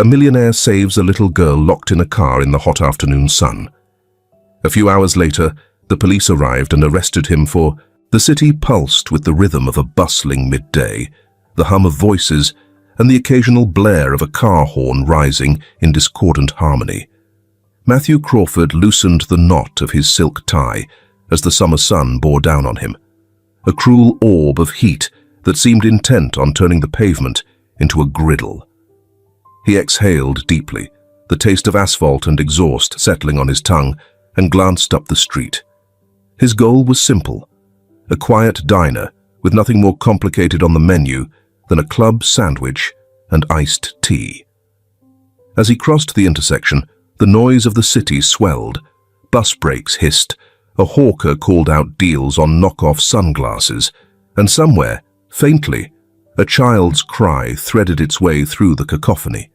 A millionaire saves a little girl locked in a car in the hot afternoon sun. A few hours later, the police arrived and arrested him for... The city pulsed with the rhythm of a bustling midday, the hum of voices, and the occasional blare of a car horn rising in discordant harmony. Matthew Crawford loosened the knot of his silk tie as the summer sun bore down on him, a cruel orb of heat that seemed intent on turning the pavement into a griddle. He exhaled deeply, the taste of asphalt and exhaust settling on his tongue, and glanced up the street. His goal was simple: a quiet diner with nothing more complicated on the menu than a club sandwich and iced tea. As he crossed the intersection, the noise of the city swelled. Bus brakes hissed, a hawker called out deals on knockoff sunglasses, and somewhere, faintly, a child's cry threaded its way through the cacophony.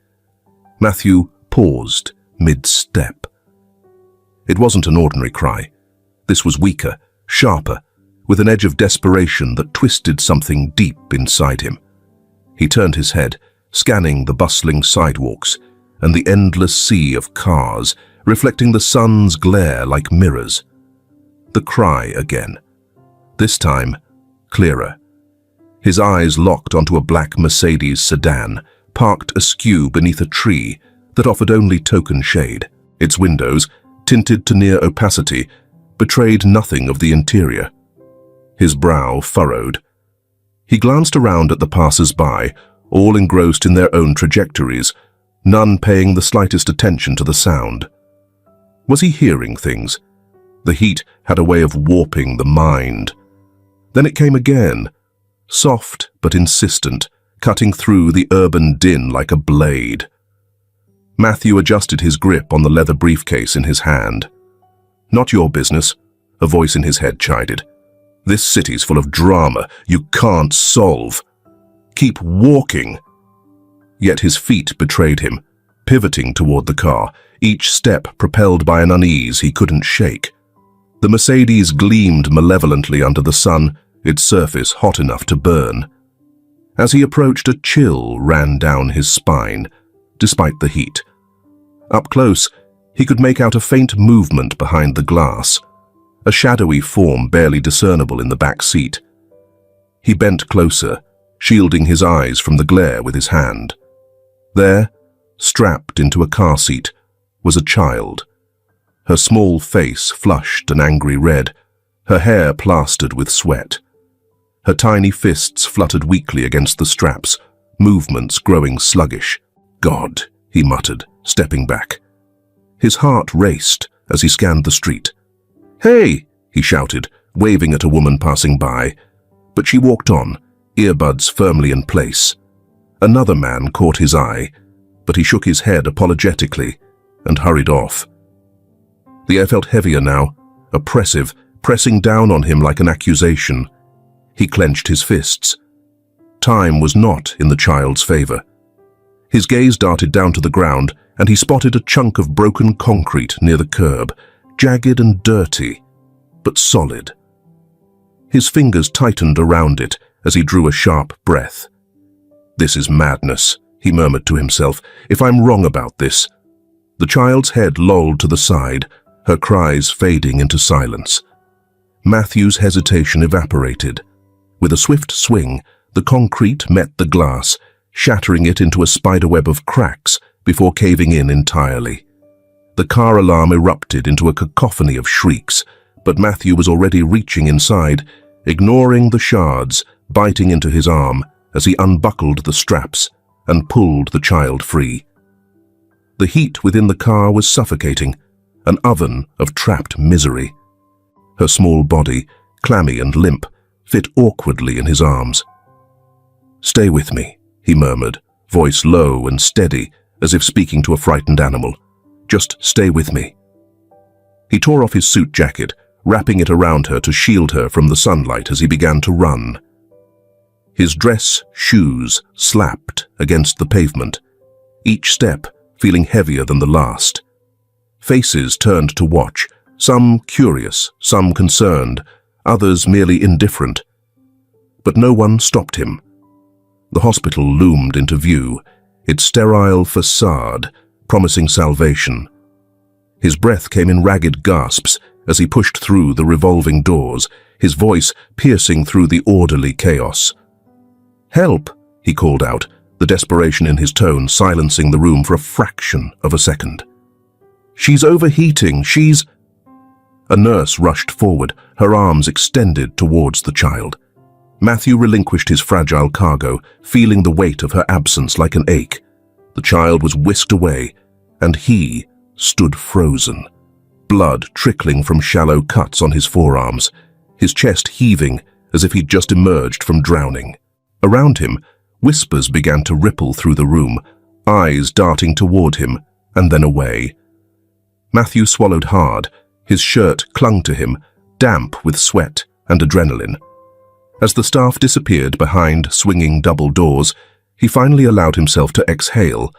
Matthew paused mid-step. It wasn't an ordinary cry. This was weaker, sharper, with an edge of desperation that twisted something deep inside him. He turned his head, scanning the bustling sidewalks and the endless sea of cars, reflecting the sun's glare like mirrors. The cry again. This time, clearer. His eyes locked onto a black Mercedes sedan, parked askew beneath a tree that offered only token shade. Its windows, tinted to near opacity, betrayed nothing of the interior. His brow furrowed. He glanced around at the passers-by, all engrossed in their own trajectories, none paying the slightest attention to the sound. Was he hearing things? The heat had a way of warping the mind. Then it came again, soft but insistent, cutting through the urban din like a blade. Matthew adjusted his grip on the leather briefcase in his hand. "Not your business," a voice in his head chided. "This city's full of drama you can't solve. Keep walking." Yet his feet betrayed him, pivoting toward the car, each step propelled by an unease he couldn't shake. The Mercedes gleamed malevolently under the sun, its surface hot enough to burn. As he approached, a chill ran down his spine, despite the heat. Up close, he could make out a faint movement behind the glass, a shadowy form barely discernible in the back seat. He bent closer, shielding his eyes from the glare with his hand. There, strapped into a car seat, was a child. Her small face flushed an angry red, her hair plastered with sweat. Her tiny fists fluttered weakly against the straps, movements growing sluggish. "God," he muttered, stepping back. His heart raced as he scanned the street. "Hey!" he shouted, waving at a woman passing by. But she walked on, earbuds firmly in place. Another man caught his eye, but he shook his head apologetically and hurried off. The air felt heavier now, oppressive, pressing down on him like an accusation. He clenched his fists. Time was not in the child's favor. His gaze darted down to the ground, and he spotted a chunk of broken concrete near the curb, jagged and dirty, but solid. His fingers tightened around it as he drew a sharp breath. "This is madness," he murmured to himself. "If I'm wrong about this." The child's head lolled to the side, her cries fading into silence. Matthew's hesitation evaporated. With a swift swing, the concrete met the glass, shattering it into a spiderweb of cracks before caving in entirely. The car alarm erupted into a cacophony of shrieks, but Matthew was already reaching inside, ignoring the shards, biting into his arm as he unbuckled the straps and pulled the child free. The heat within the car was suffocating, an oven of trapped misery. Her small body, clammy and limp, fit awkwardly in his arms. "Stay with me," he murmured, voice low and steady, as if speaking to a frightened animal. "Just stay with me." He tore off his suit jacket, wrapping it around her to shield her from the sunlight as he began to run. His dress shoes slapped against the pavement, each step feeling heavier than the last. Faces turned to watch, some curious, some concerned, others merely indifferent. But no one stopped him. The hospital loomed into view, its sterile facade promising salvation. His breath came in ragged gasps as he pushed through the revolving doors, his voice piercing through the orderly chaos. "Help!" he called out, the desperation in his tone silencing the room for a fraction of a second. "She's overheating, she's—" A nurse rushed forward, her arms extended towards the child. Matthew relinquished his fragile cargo, feeling the weight of her absence like an ache. The child was whisked away, and he stood frozen, blood trickling from shallow cuts on his forearms, his chest heaving as if he'd just emerged from drowning. Around him, whispers began to ripple through the room, eyes darting toward him and then away. Matthew swallowed hard. His shirt clung to him, damp with sweat and adrenaline. As the staff disappeared behind swinging double doors, he finally allowed himself to exhale,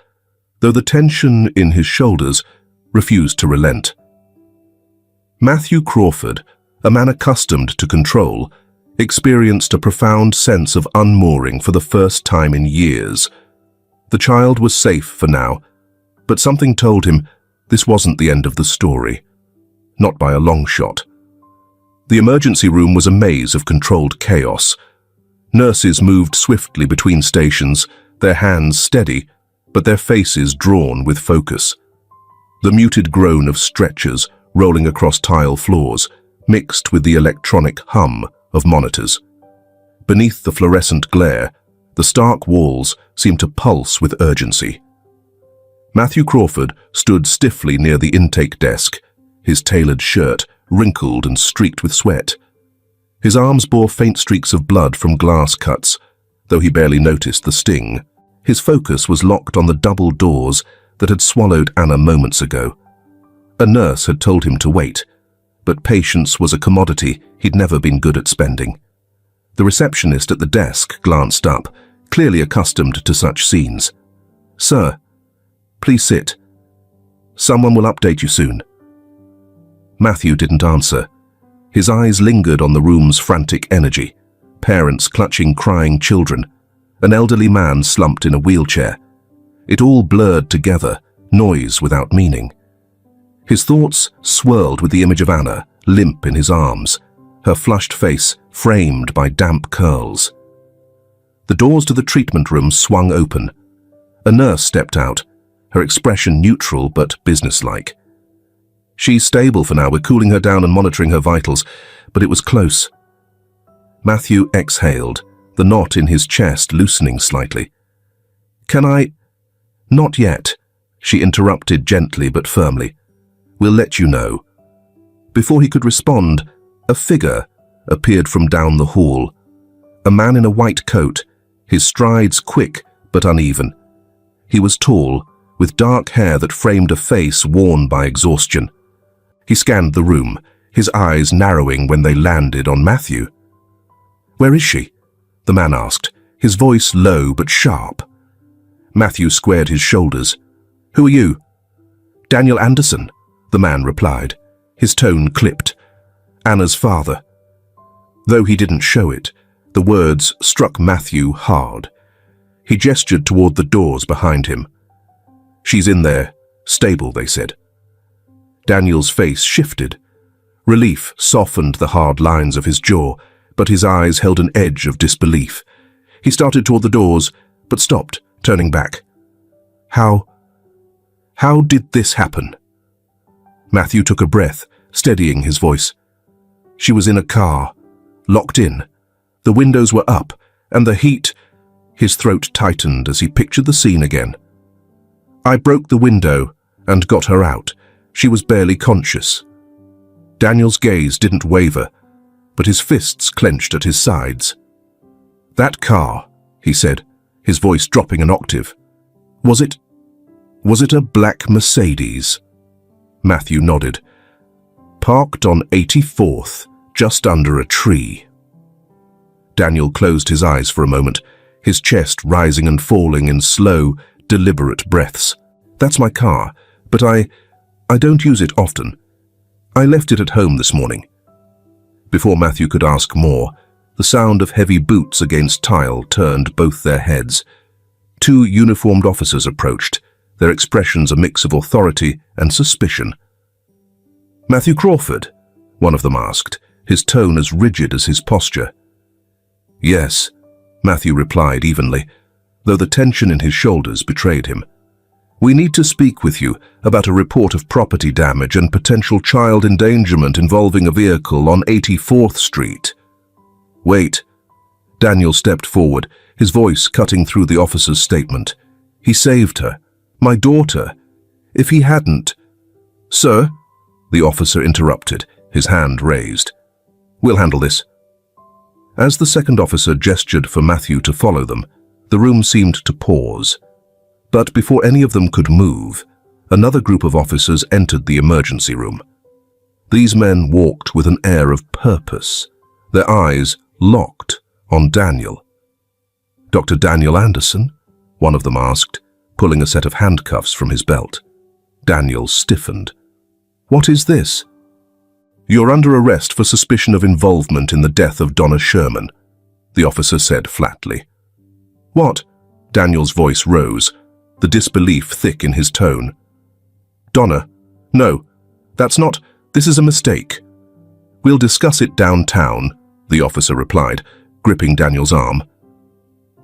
though the tension in his shoulders refused to relent. Matthew Crawford, a man accustomed to control, experienced a profound sense of unmooring for the first time in years. The child was safe for now, but something told him this wasn't the end of the story. Not by a long shot. The emergency room was a maze of controlled chaos. Nurses moved swiftly between stations, their hands steady, but their faces drawn with focus. The muted groan of stretchers rolling across tile floors, mixed with the electronic hum of monitors. Beneath the fluorescent glare, the stark walls seemed to pulse with urgency. Matthew Crawford stood stiffly near the intake desk, his tailored shirt wrinkled and streaked with sweat. His arms bore faint streaks of blood from glass cuts, though he barely noticed the sting. His focus was locked on the double doors that had swallowed Anna moments ago. A nurse had told him to wait, but patience was a commodity he'd never been good at spending. The receptionist at the desk glanced up, clearly accustomed to such scenes. "Sir, please sit. Someone will update you soon." Matthew didn't answer. His eyes lingered on the room's frantic energy, parents clutching crying children, an elderly man slumped in a wheelchair. It all blurred together, noise without meaning. His thoughts swirled with the image of Anna, limp in his arms, her flushed face framed by damp curls. The doors to the treatment room swung open. A nurse stepped out, her expression neutral but businesslike. "She's stable for now, we're cooling her down and monitoring her vitals, but it was close." Matthew exhaled, the knot in his chest loosening slightly. "Can I—" "Not yet," she interrupted gently but firmly. "We'll let you know." Before he could respond, a figure appeared from down the hall. A man in a white coat, his strides quick but uneven. He was tall, with dark hair that framed a face worn by exhaustion. He scanned the room, his eyes narrowing when they landed on Matthew. "Where is she?" the man asked, his voice low but sharp. Matthew squared his shoulders. "Who are you?" "Daniel Anderson," the man replied, his tone clipped. "Anna's father." Though he didn't show it, the words struck Matthew hard. He gestured toward the doors behind him. "She's in there, stable," they said. Daniel's face shifted. Relief softened the hard lines of his jaw, but his eyes held an edge of disbelief. He started toward the doors, but stopped, turning back. How did this happen?" Matthew took a breath, steadying his voice. "She was in a car, locked in. The windows were up, and the heat—" His throat tightened as he pictured the scene again. "I broke the window and got her out. She was barely conscious." Daniel's gaze didn't waver, but his fists clenched at his sides. "That car," he said, his voice dropping an octave. Was it a black Mercedes?" Matthew nodded. "Parked on 84th, just under a tree." Daniel closed his eyes for a moment, his chest rising and falling in slow, deliberate breaths. "That's my car, but I don't use it often. I left it at home this morning." Before Matthew could ask more, the sound of heavy boots against tile turned both their heads. Two uniformed officers approached, their expressions a mix of authority and suspicion. "Matthew Crawford," one of them asked, his tone as rigid as his posture. "Yes," Matthew replied evenly, though the tension in his shoulders betrayed him. "We need to speak with you about a report of property damage and potential child endangerment involving a vehicle on 84th Street. "Wait." Daniel stepped forward, his voice cutting through the officer's statement. "He saved her. My daughter. If he hadn't—" "Sir," the officer interrupted, his hand raised. "We'll handle this." As the second officer gestured for Matthew to follow them, the room seemed to pause. But before any of them could move, another group of officers entered the emergency room. These men walked with an air of purpose, their eyes locked on Daniel. "Dr. Daniel Anderson?" one of them asked, pulling a set of handcuffs from his belt. Daniel stiffened. "What is this?" "You're under arrest for suspicion of involvement in the death of Donna Sherman," the officer said flatly. "What?" Daniel's voice rose, the disbelief thick in his tone. "Donna? No, that's not. This is a mistake." "We'll discuss it downtown," the officer replied, gripping Daniel's arm.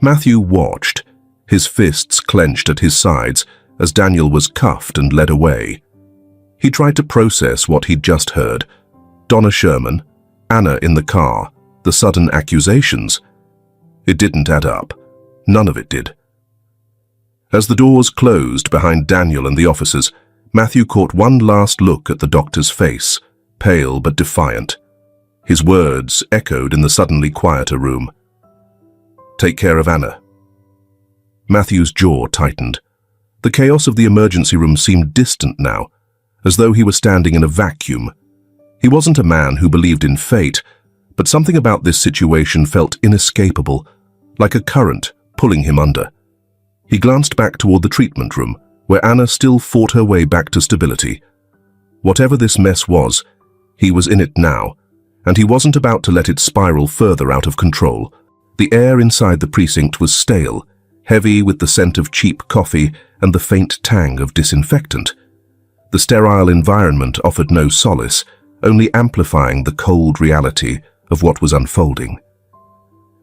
Matthew watched, his fists clenched at his sides as Daniel was cuffed and led away. He tried to process what he'd just heard. Donna Sherman, Anna in the car, the sudden accusations. It didn't add up. None of it did. As the doors closed behind Daniel and the officers, Matthew caught one last look at the doctor's face, pale but defiant. His words echoed in the suddenly quieter room. "Take care of Anna." Matthew's jaw tightened. The chaos of the emergency room seemed distant now, as though he were standing in a vacuum. He wasn't a man who believed in fate, but something about this situation felt inescapable, like a current pulling him under. He glanced back toward the treatment room, where Anna still fought her way back to stability. Whatever this mess was, he was in it now, and he wasn't about to let it spiral further out of control. The air inside the precinct was stale, heavy with the scent of cheap coffee and the faint tang of disinfectant. The sterile environment offered no solace, only amplifying the cold reality of what was unfolding.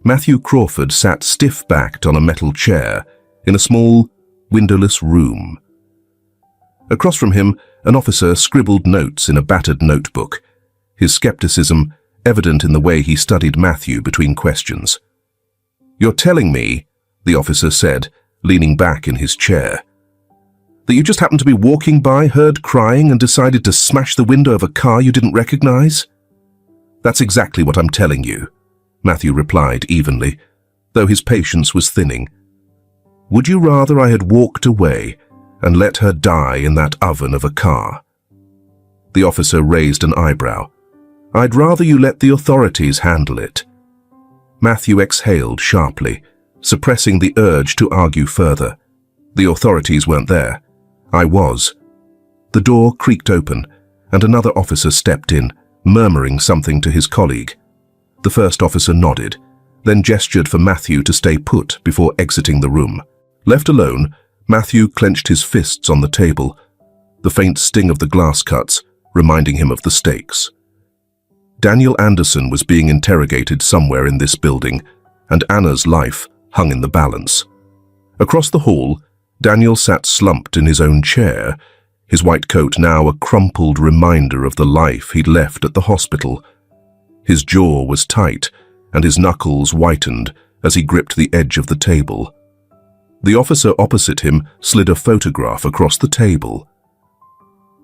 Matthew Crawford sat stiff-backed on a metal chair in a small, windowless room. Across from him, an officer scribbled notes in a battered notebook, his skepticism evident in the way he studied Matthew between questions. "You're telling me," the officer said, leaning back in his chair, "that you just happened to be walking by, heard crying, and decided to smash the window of a car you didn't recognize?" "That's exactly what I'm telling you," Matthew replied evenly, though his patience was thinning. "Would you rather I had walked away and let her die in that oven of a car?" The officer raised an eyebrow. "I'd rather you let the authorities handle it." Matthew exhaled sharply, suppressing the urge to argue further. "The authorities weren't there. I was." The door creaked open, and another officer stepped in, murmuring something to his colleague. The first officer nodded, then gestured for Matthew to stay put before exiting the room. Left alone, Matthew clenched his fists on the table, the faint sting of the glass cuts reminding him of the stakes. Daniel Anderson was being interrogated somewhere in this building, and Anna's life hung in the balance. Across the hall, Daniel sat slumped in his own chair, his white coat now a crumpled reminder of the life he'd left at the hospital. His jaw was tight, and his knuckles whitened as he gripped the edge of the table. The officer opposite him slid a photograph across the table.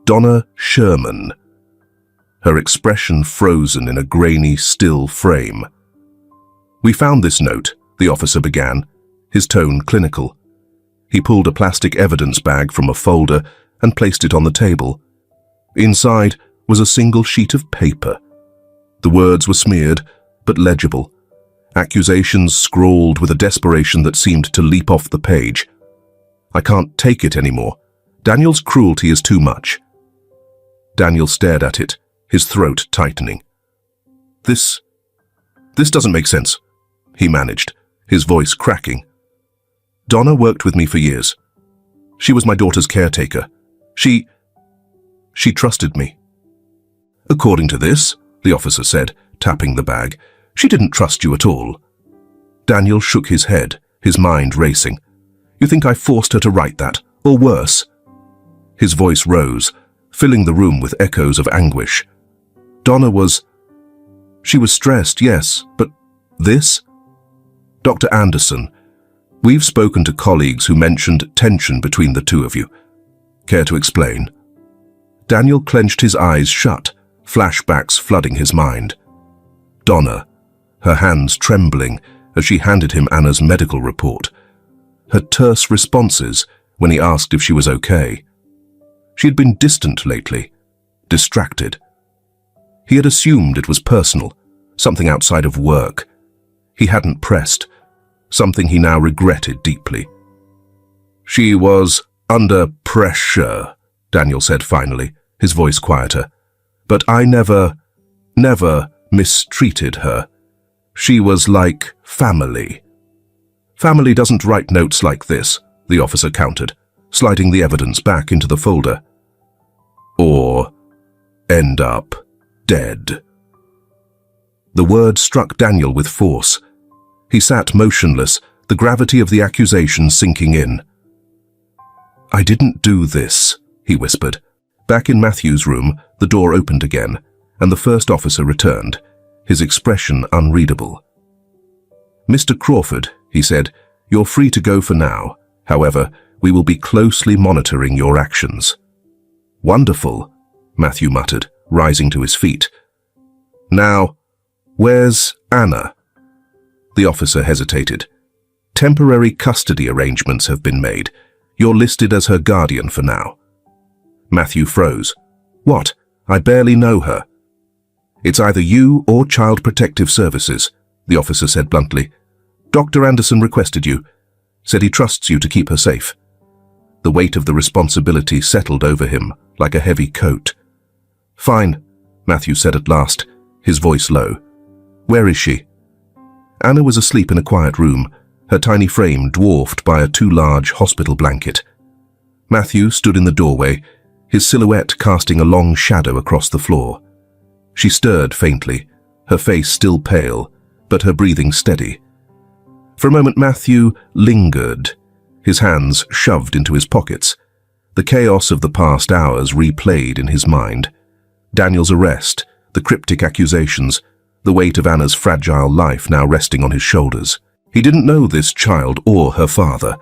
Donna Sherman, her expression frozen in a grainy, still frame. "We found this note," the officer began, his tone clinical. He pulled a plastic evidence bag from a folder and placed it on the table. Inside was a single sheet of paper. The words were smeared, but legible. Accusations scrawled with a desperation that seemed to leap off the page. "I can't take it anymore. Daniel's cruelty is too much." Daniel stared at it, his throat tightening. This doesn't make sense," he managed, his voice cracking. Donna worked with me for years. She was my daughter's caretaker. She trusted me. According to this, the officer said, tapping the bag, she didn't trust you at all. Daniel shook his head, his mind racing. You think I forced her to write that, or worse? His voice rose, filling the room with echoes of anguish. She was stressed, yes, but this? Dr. Anderson, we've spoken to colleagues who mentioned tension between the two of you. Care to explain? Daniel clenched his eyes shut, flashbacks flooding his mind. Donna, her hands trembling as she handed him Anna's medical report. Her terse responses when he asked if she was okay. She had been distant lately, distracted. He had assumed it was personal, something outside of work. He hadn't pressed, something he now regretted deeply. She was under pressure, Daniel said finally, his voice quieter. But I never mistreated her. She was like family. Family doesn't write notes like this, the officer countered, sliding the evidence back into the folder. Or end up dead. The word struck Daniel with force. He sat motionless, the gravity of the accusation sinking in. I didn't do this, he whispered. Back in Matthew's room, the door opened again, and the first officer returned, his expression unreadable. Mr. Crawford, he said, you're free to go for now. However, we will be closely monitoring your actions. Wonderful, Matthew muttered, rising to his feet. Now, where's Anna? The officer hesitated. Temporary custody arrangements have been made. You're listed as her guardian for now. Matthew froze. What? I barely know her. It's either you or Child Protective Services, the officer said bluntly. Dr. Anderson requested you, said he trusts you to keep her safe. The weight of the responsibility settled over him like a heavy coat. Fine, Matthew said at last, his voice low. Where is she? Anna was asleep in a quiet room, her tiny frame dwarfed by a too large hospital blanket. Matthew stood in the doorway, his silhouette casting a long shadow across the floor. She stirred faintly, her face still pale, but her breathing steady. For a moment Matthew lingered, his hands shoved into his pockets. The chaos of the past hours replayed in his mind. Daniel's arrest, the cryptic accusations, the weight of Anna's fragile life now resting on his shoulders. He didn't know this child or her father,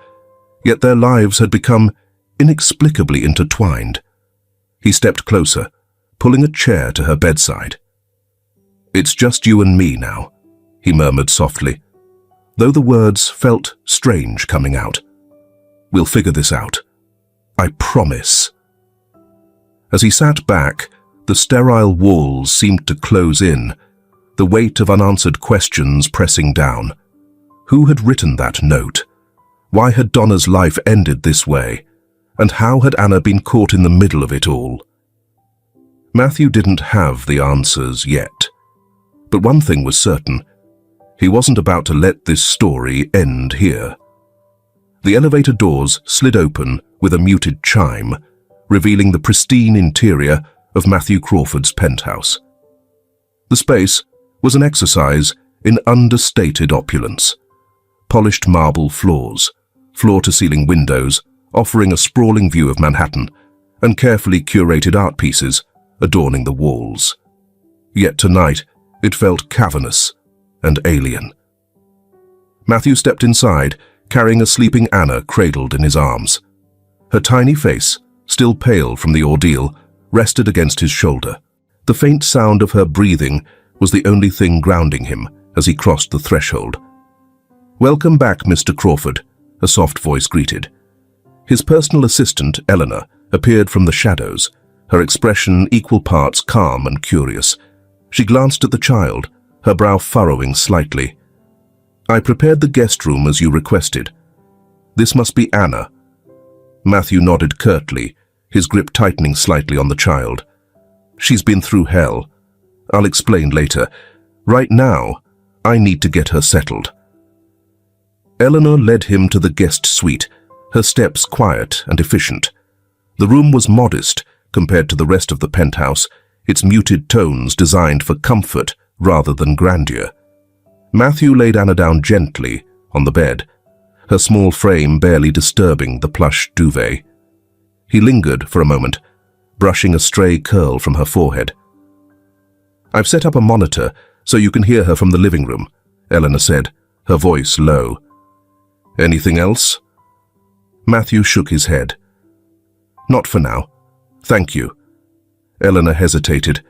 yet their lives had become inexplicably intertwined. He stepped closer, pulling a chair to her bedside. It's just you and me now, he murmured softly, though the words felt strange coming out. We'll figure this out. I promise. As he sat back, the sterile walls seemed to close in, the weight of unanswered questions pressing down. Who had written that note? Why had Donna's life ended this way? And how had Anna been caught in the middle of it all? Matthew didn't have the answers yet. But one thing was certain. He wasn't about to let this story end here. The elevator doors slid open with a muted chime, revealing the pristine interior of Matthew Crawford's penthouse. The space was an exercise in understated opulence. Polished marble floors, floor-to-ceiling windows offering a sprawling view of Manhattan, and carefully curated art pieces adorning the walls. Yet tonight it felt cavernous and alien. Matthew stepped inside, carrying a sleeping Anna cradled in his arms. Her tiny face, still pale from the ordeal, rested against his shoulder. The faint sound of her breathing was the only thing grounding him as he crossed the threshold. Welcome back, Mr. Crawford, a soft voice greeted. His personal assistant, Eleanor, appeared from the shadows, her expression equal parts calm and curious. She glanced at the child, her brow furrowing slightly. I prepared the guest room as you requested. This must be Anna. Matthew nodded curtly, his grip tightening slightly on the child. She's been through hell. I'll explain later. Right now, I need to get her settled. Eleanor led him to the guest suite, her steps quiet and efficient. The room was modest compared to the rest of the penthouse, its muted tones designed for comfort rather than grandeur. Matthew laid Anna down gently on the bed, her small frame barely disturbing the plush duvet. He lingered for a moment, brushing a stray curl from her forehead. "I've set up a monitor so you can hear her from the living room," Eleanor said, her voice low. "Anything else?" Matthew shook his head. "Not for now. Thank you." Eleanor hesitated.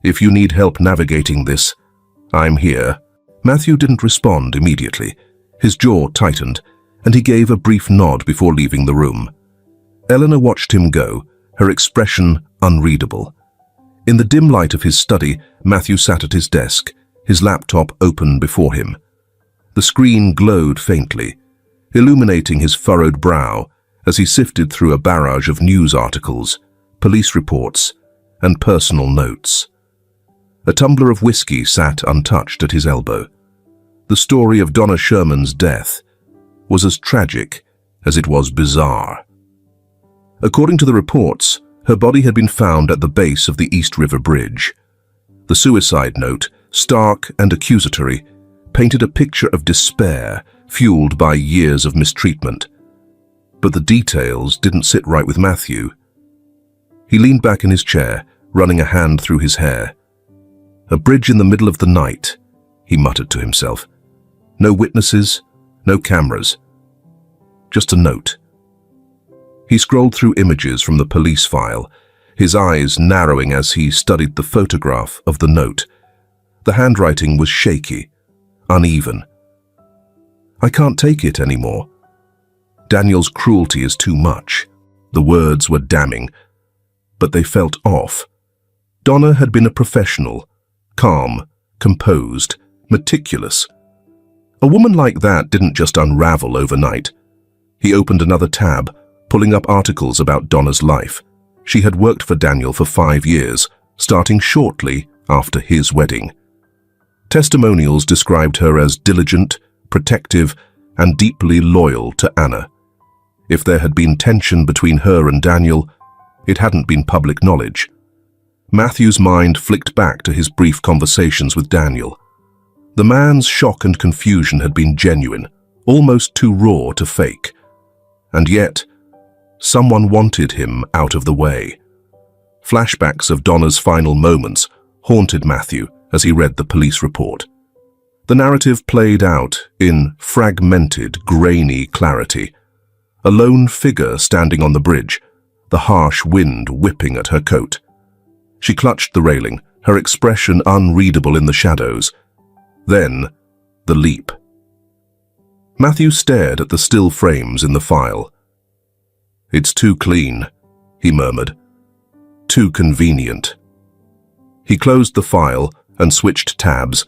"If you need help navigating this, I'm here." Matthew didn't respond immediately. His jaw tightened, and he gave a brief nod before leaving the room. Eleanor watched him go, her expression unreadable. In the dim light of his study, Matthew sat at his desk, his laptop open before him. The screen glowed faintly, illuminating his furrowed brow as he sifted through a barrage of news articles, police reports, and personal notes. A tumbler of whiskey sat untouched at his elbow. The story of Donna Sherman's death was as tragic as it was bizarre. According to the reports, her body had been found at the base of the East River Bridge. The suicide note, stark and accusatory, painted a picture of despair fueled by years of mistreatment. But the details didn't sit right with Matthew. He leaned back in his chair, running a hand through his hair. "A bridge in the middle of the night," he muttered to himself. "No witnesses, no cameras. Just a note." He scrolled through images from the police file, his eyes narrowing as he studied the photograph of the note. The handwriting was shaky, uneven. "I can't take it anymore. Daniel's cruelty is too much." The words were damning, but they felt off. Donna had been a professional, calm, composed, meticulous. A woman like that didn't just unravel overnight. He opened another tab, pulling up articles about Donna's life. She had worked for Daniel for 5 years, starting shortly after his wedding. Testimonials described her as diligent, protective, and deeply loyal to Anna. If there had been tension between her and Daniel, it hadn't been public knowledge. Matthew's mind flicked back to his brief conversations with Daniel. The man's shock and confusion had been genuine, almost too raw to fake. And yet, someone wanted him out of the way. Flashbacks of Donna's final moments haunted Matthew as he read the police report. The narrative played out in fragmented, grainy clarity. A lone figure standing on the bridge, the harsh wind whipping at her coat. She clutched the railing, her expression unreadable in the shadows. Then, the leap. Matthew stared at the still frames in the file. "It's too clean," he murmured. "Too convenient." He closed the file and switched tabs,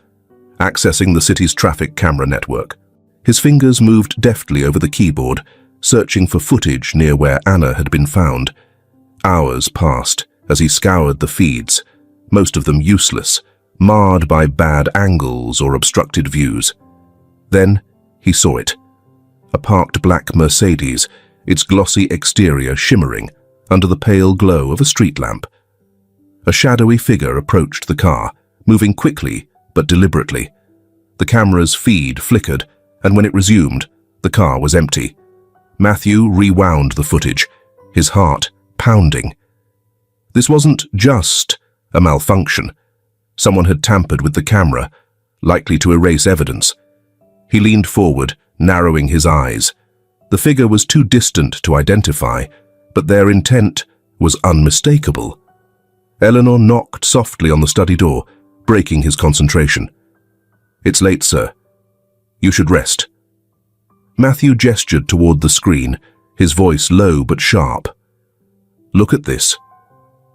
accessing the city's traffic camera network. His fingers moved deftly over the keyboard, searching for footage near where Anna had been found. Hours passed as he scoured the feeds, most of them useless, marred by bad angles or obstructed views. Then he saw it. A parked black Mercedes, its glossy exterior shimmering under the pale glow of a street lamp. A shadowy figure approached the car, moving quickly but deliberately. The camera's feed flickered, and when it resumed, the car was empty. Matthew rewound the footage, his heart pounding. This wasn't just a malfunction. Someone had tampered with the camera, likely to erase evidence. He leaned forward, narrowing his eyes. The figure was too distant to identify, but their intent was unmistakable. Eleanor knocked softly on the study door, breaking his concentration. "It's late, sir. You should rest." Matthew gestured toward the screen, his voice low but sharp. "Look at this.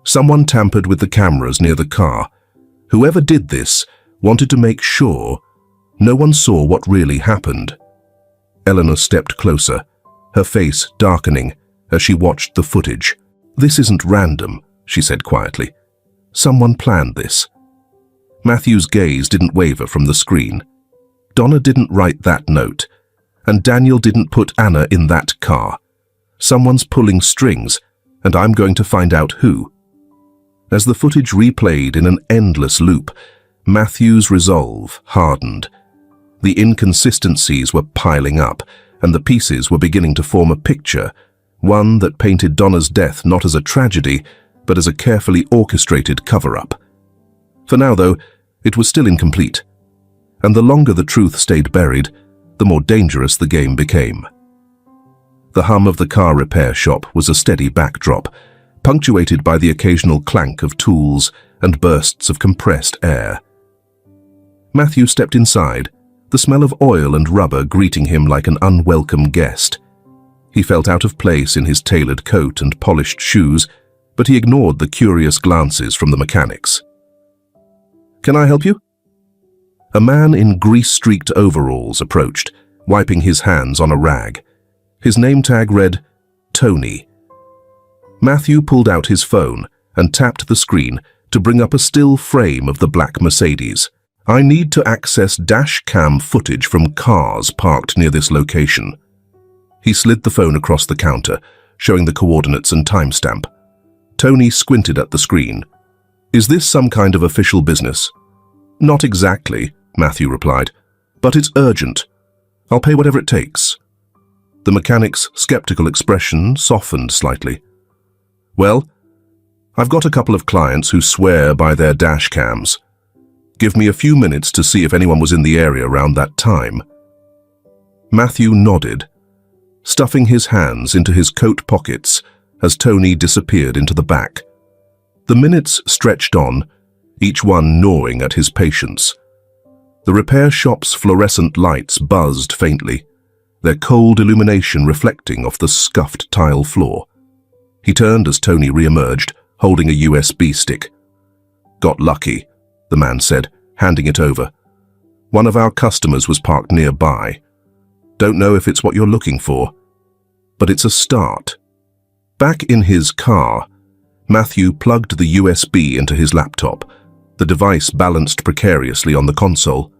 Someone tampered with the cameras near the car. Whoever did this wanted to make sure no one saw what really happened." Eleanor stepped closer, her face darkening as she watched the footage. "This isn't random," she said quietly. "Someone planned this." Matthew's gaze didn't waver from the screen. Donna didn't write that note. And Daniel didn't put Anna in that car. Someone's pulling strings, and I'm going to find out who. As the footage replayed in an endless loop, Matthew's resolve hardened. The inconsistencies were piling up, and the pieces were beginning to form a picture, one that painted Donna's death not as a tragedy, but as a carefully orchestrated cover-up. For now, though, it was still incomplete, and the longer the truth stayed buried, the more dangerous the game became. The hum of the car repair shop was a steady backdrop, punctuated by the occasional clank of tools and bursts of compressed air. Matthew stepped inside, the smell of oil and rubber greeting him like an unwelcome guest. He felt out of place in his tailored coat and polished shoes, but he ignored the curious glances from the mechanics. "Can I help you?" A man in grease-streaked overalls approached, wiping his hands on a rag. His name tag read, Tony. Matthew pulled out his phone and tapped the screen to bring up a still frame of the black Mercedes. "I need to access dash cam footage from cars parked near this location." He slid the phone across the counter, showing the coordinates and timestamp. Tony squinted at the screen. "Is this some kind of official business?" "Not exactly," Matthew replied, "but it's urgent. I'll pay whatever it takes." The mechanic's skeptical expression softened slightly. "Well, I've got a couple of clients who swear by their dash cams. Give me a few minutes to see if anyone was in the area around that time." Matthew nodded, stuffing his hands into his coat pockets as Tony disappeared into the back. The minutes stretched on, each one gnawing at his patience. The repair shop's fluorescent lights buzzed faintly, their cold illumination reflecting off the scuffed tile floor. He turned as Tony re-emerged, holding a USB stick. "Got lucky," the man said, handing it over. "One of our customers was parked nearby. Don't know if it's what you're looking for, but it's a start." Back in his car, Matthew plugged the USB into his laptop, the device balanced precariously on the console.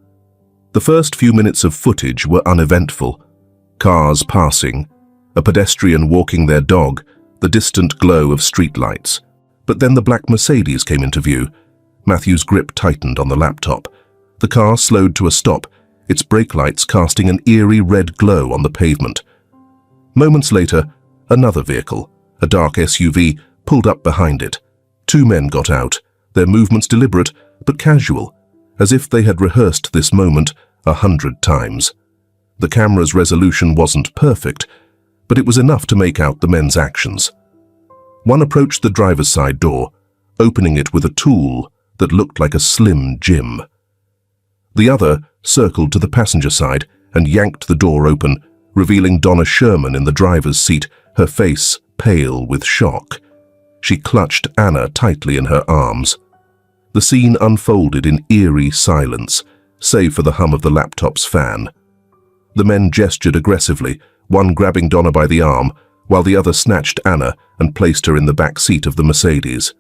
The first few minutes of footage were uneventful. Cars passing, a pedestrian walking their dog, the distant glow of streetlights. But then the black Mercedes came into view. Matthew's grip tightened on the laptop. The car slowed to a stop, its brake lights casting an eerie red glow on the pavement. Moments later, another vehicle, a dark SUV, pulled up behind it. Two men got out, their movements deliberate but casual, as if they had rehearsed this moment 100 times. The camera's resolution wasn't perfect, but it was enough to make out the men's actions. One approached the driver's side door, opening it with a tool that looked like a slim jim. The other circled to the passenger side and yanked the door open, revealing Donna Sherman in the driver's seat, her face pale with shock. She clutched Anna tightly in her arms. The scene unfolded in eerie silence, save for the hum of the laptop's fan. The men gestured aggressively, one grabbing Donna by the arm, while the other snatched Anna and placed her in the back seat of the Mercedes.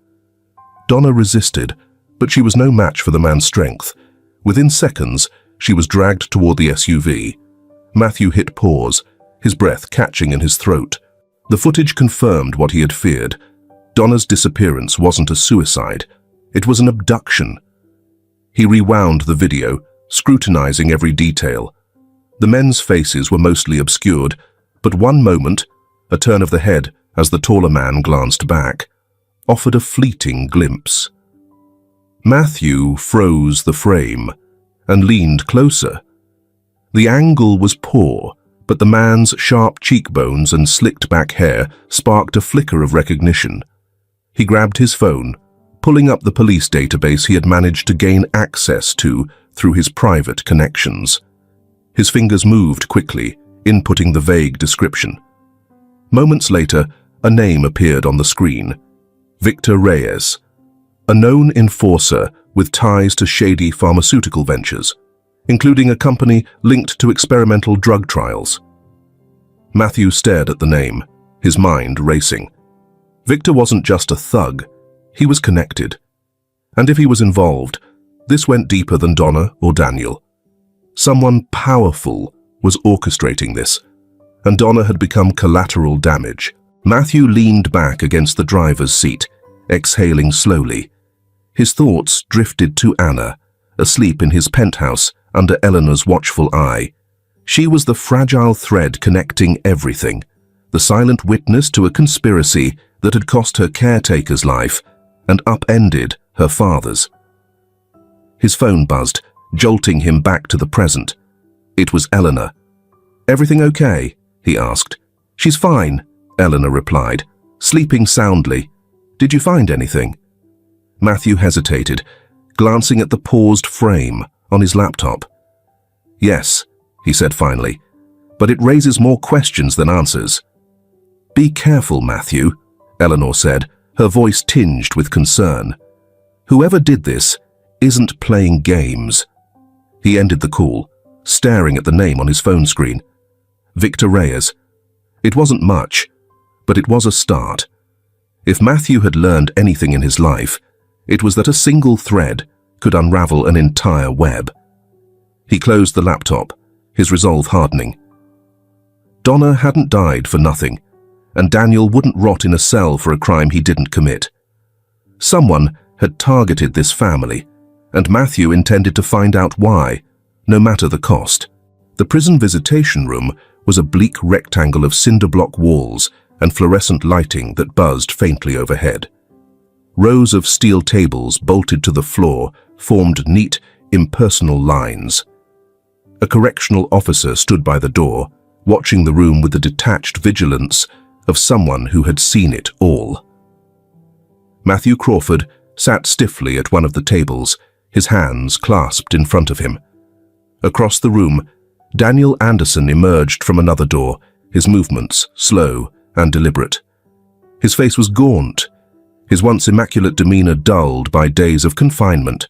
Donna resisted, but she was no match for the man's strength. Within seconds, she was dragged toward the SUV. Matthew hit pause, his breath catching in his throat. The footage confirmed what he had feared. Donna's disappearance wasn't a suicide. It was an abduction. He rewound the video, scrutinizing every detail. The men's faces were mostly obscured, but one moment, a turn of the head as the taller man glanced back, offered a fleeting glimpse. Matthew froze the frame and leaned closer. The angle was poor, but the man's sharp cheekbones and slicked-back hair sparked a flicker of recognition. He grabbed his phone, pulling up the police database he had managed to gain access to through his private connections. His fingers moved quickly, inputting the vague description. Moments later, a name appeared on the screen. Victor Reyes, a known enforcer with ties to shady pharmaceutical ventures, including a company linked to experimental drug trials. Matthew stared at the name, his mind racing. Victor wasn't just a thug, he was connected. And if he was involved, this went deeper than Donna or Daniel. Someone powerful was orchestrating this, and Donna had become collateral damage. Matthew leaned back against the driver's seat, exhaling slowly. His thoughts drifted to Anna, asleep in his penthouse under Eleanor's watchful eye. She was the fragile thread connecting everything, the silent witness to a conspiracy that had cost her caretaker's life and upended her father's. His phone buzzed, jolting him back to the present. It was Eleanor. "Everything okay?" he asked. "She's fine," Eleanor replied, sleeping soundly. "Did you find anything?" Matthew hesitated, glancing at the paused frame on his laptop. "Yes," he said finally, "but it raises more questions than answers." "Be careful, Matthew," Eleanor said, her voice tinged with concern. "Whoever did this isn't playing games." He ended the call, staring at the name on his phone screen. Victor Reyes. It wasn't much, but it was a start. If Matthew had learned anything in his life, it was that a single thread could unravel an entire web. He closed the laptop, his resolve hardening. Donna hadn't died for nothing, and Daniel wouldn't rot in a cell for a crime he didn't commit. Someone had targeted this family, and Matthew intended to find out why, no matter the cost. The prison visitation room was a bleak rectangle of cinder block walls and fluorescent lighting that buzzed faintly overhead. Rows of steel tables bolted to the floor formed neat, impersonal lines. A correctional officer stood by the door, watching the room with the detached vigilance of someone who had seen it all. Matthew Crawford sat stiffly at one of the tables, his hands clasped in front of him. Across the room, Daniel Anderson emerged from another door, his movements slow and deliberate. His face was gaunt, his once immaculate demeanor dulled by days of confinement.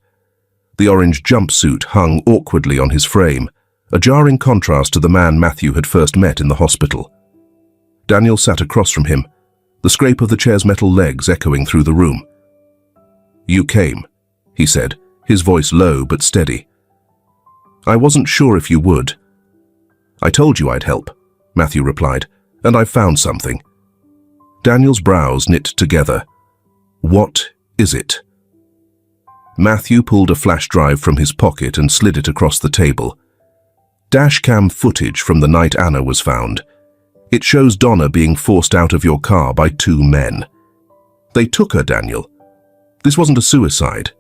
The orange jumpsuit hung awkwardly on his frame, a jarring contrast to the man Matthew had first met in the hospital. Daniel sat across from him, the scrape of the chair's metal legs echoing through the room. "You came," he said, his voice low but steady. "I wasn't sure if you would." "I told you I'd help," Matthew replied, "and I've found something." Daniel's brows knit together. "What is it?" Matthew pulled a flash drive from his pocket and slid it across the table. Dashcam footage from the night Anna was found. It shows Donna being forced out of your car by two men. They took her, Daniel. This wasn't a suicide.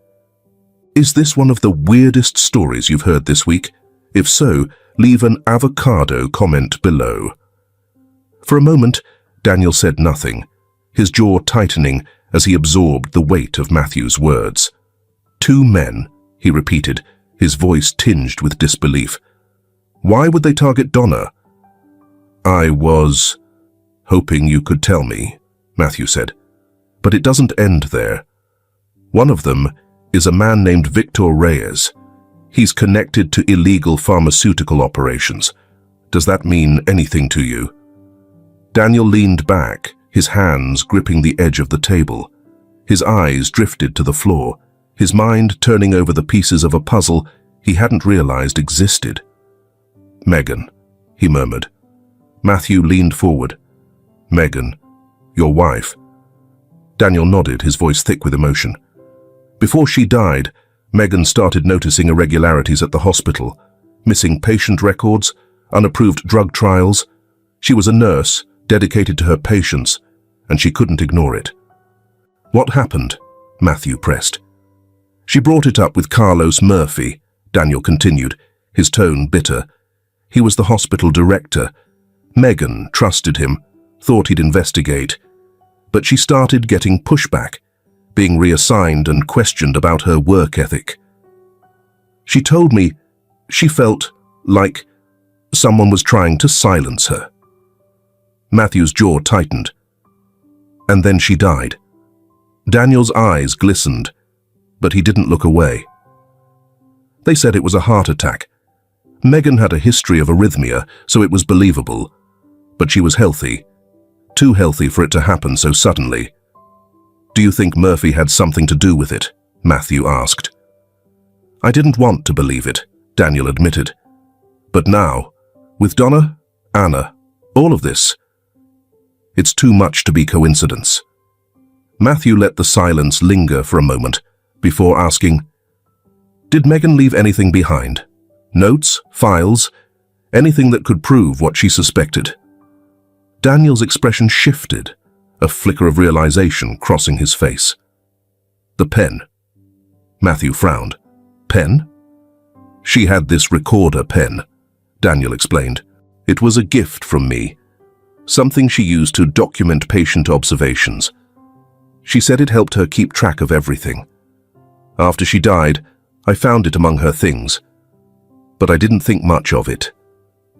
Is this one of the weirdest stories you've heard this week? If so, leave an avocado comment below. For a moment, Daniel said nothing, his jaw tightening as he absorbed the weight of Matthew's words. "Two men," he repeated, his voice tinged with disbelief. "Why would they target Donna?" "I was hoping you could tell me," Matthew said. "But it doesn't end there. One of them is a man named Victor Reyes. He's connected to illegal pharmaceutical operations. Does that mean anything to you?" Daniel leaned back, his hands gripping the edge of the table. His eyes drifted to the floor, his mind turning over the pieces of a puzzle he hadn't realized existed. "Megan," he murmured. Matthew leaned forward. "Megan, your wife." Daniel nodded, his voice thick with emotion. Before she died, Megan started noticing irregularities at the hospital, missing patient records, unapproved drug trials. She was a nurse, dedicated to her patients, and she couldn't ignore it. "What happened?" Matthew pressed. "She brought it up with Carlos Murphy," Daniel continued, his tone bitter. "He was the hospital director. Megan trusted him, thought he'd investigate. But she started getting pushback, being reassigned and questioned about her work ethic. She told me she felt like someone was trying to silence her." Matthew's jaw tightened. "And then she died." Daniel's eyes glistened, but he didn't look away. "They said it was a heart attack. Megan had a history of arrhythmia, so it was believable. But she was healthy. Too healthy for it to happen so suddenly." "Do you think Murphy had something to do with it?" Matthew asked. "I didn't want to believe it," Daniel admitted. "But now, With Donna, Anna, all of this. It's too much to be coincidence. Matthew let the silence linger for a moment before asking, "Did Megan leave anything behind? Notes, files, anything that could prove what she suspected?" Daniel's expression shifted, a flicker of realization crossing his face. "The pen." Matthew frowned. "Pen?" "She had this recorder pen," Daniel explained. "It was a gift from me, something she used to document patient observations. She said it helped her keep track of everything. After she died, I found it among her things, but I didn't think much of it."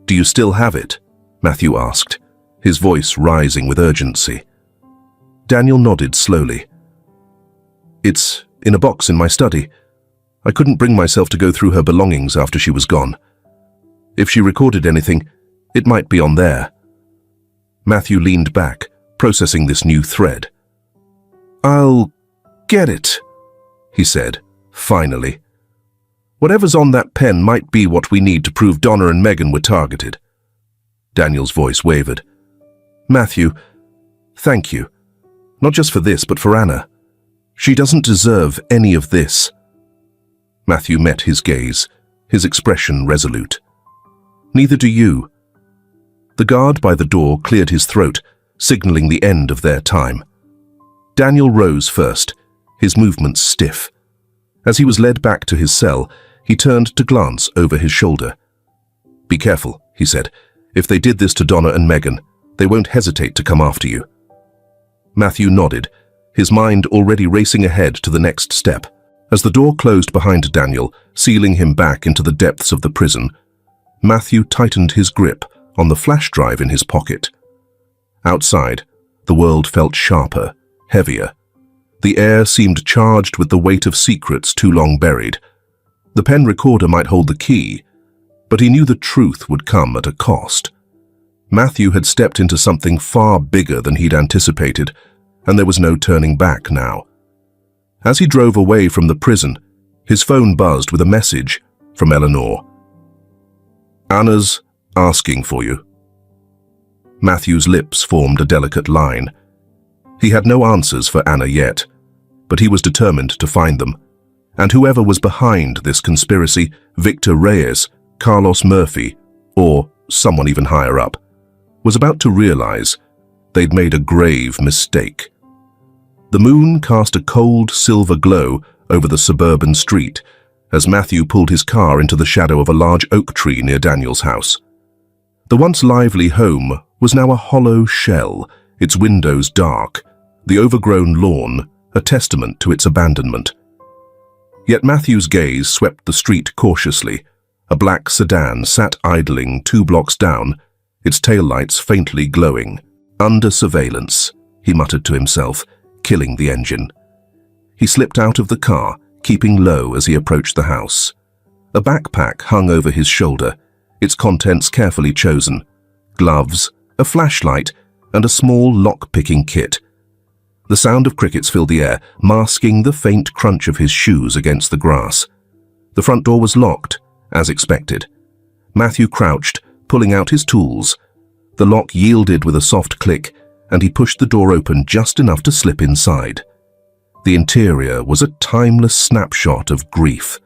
"Do you still have it?" Matthew asked, his voice rising with urgency. Daniel nodded slowly. "It's in a box in my study. I couldn't bring myself to go through her belongings after she was gone. If she recorded anything, it might be on there." Matthew leaned back, processing this new thread. "I'll get it," he said, finally. "Whatever's on that pen might be what we need to prove Donna and Megan were targeted." Daniel's voice wavered. "Matthew, thank you. Not just for this, but for Anna. She doesn't deserve any of this." Matthew met his gaze, his expression resolute. "Neither do you." The guard by the door cleared his throat, signaling the end of their time. Daniel rose first, his movements stiff. As he was led back to his cell, he turned to glance over his shoulder. "Be careful," he said. "If they did this to Donna and Megan, they won't hesitate to come after you." Matthew nodded, his mind already racing ahead to the next step. As the door closed behind Daniel, sealing him back into the depths of the prison, Matthew tightened his grip on the flash drive in his pocket. Outside, the world felt sharper, heavier. The air seemed charged with the weight of secrets too long buried. The pen recorder might hold the key, but he knew the truth would come at a cost. Matthew had stepped into something far bigger than he'd anticipated, and there was no turning back now. As he drove away from the prison, his phone buzzed with a message from Eleanor. "Anna's asking for you." Matthew's lips formed a delicate line. He had no answers for Anna yet, but he was determined to find them. And whoever was behind this conspiracy, Victor Reyes, Carlos Murphy, or someone even higher up, was about to realize they'd made a grave mistake. The moon cast a cold silver glow over the suburban street as Matthew pulled his car into the shadow of a large oak tree near Daniel's house. The once lively home was now a hollow shell, its windows dark, the overgrown lawn a testament to its abandonment. Yet Matthew's gaze swept the street cautiously. A black sedan sat idling 2 blocks down, its taillights faintly glowing. "Under surveillance," he muttered to himself, killing the engine. He slipped out of the car, keeping low as he approached the house. A backpack hung over his shoulder, its contents carefully chosen. Gloves, a flashlight, and a small lock-picking kit. The sound of crickets filled the air, masking the faint crunch of his shoes against the grass. The front door was locked, as expected. Matthew crouched, pulling out his tools. The lock yielded with a soft click, and he pushed the door open just enough to slip inside. The interior was a timeless snapshot of grief.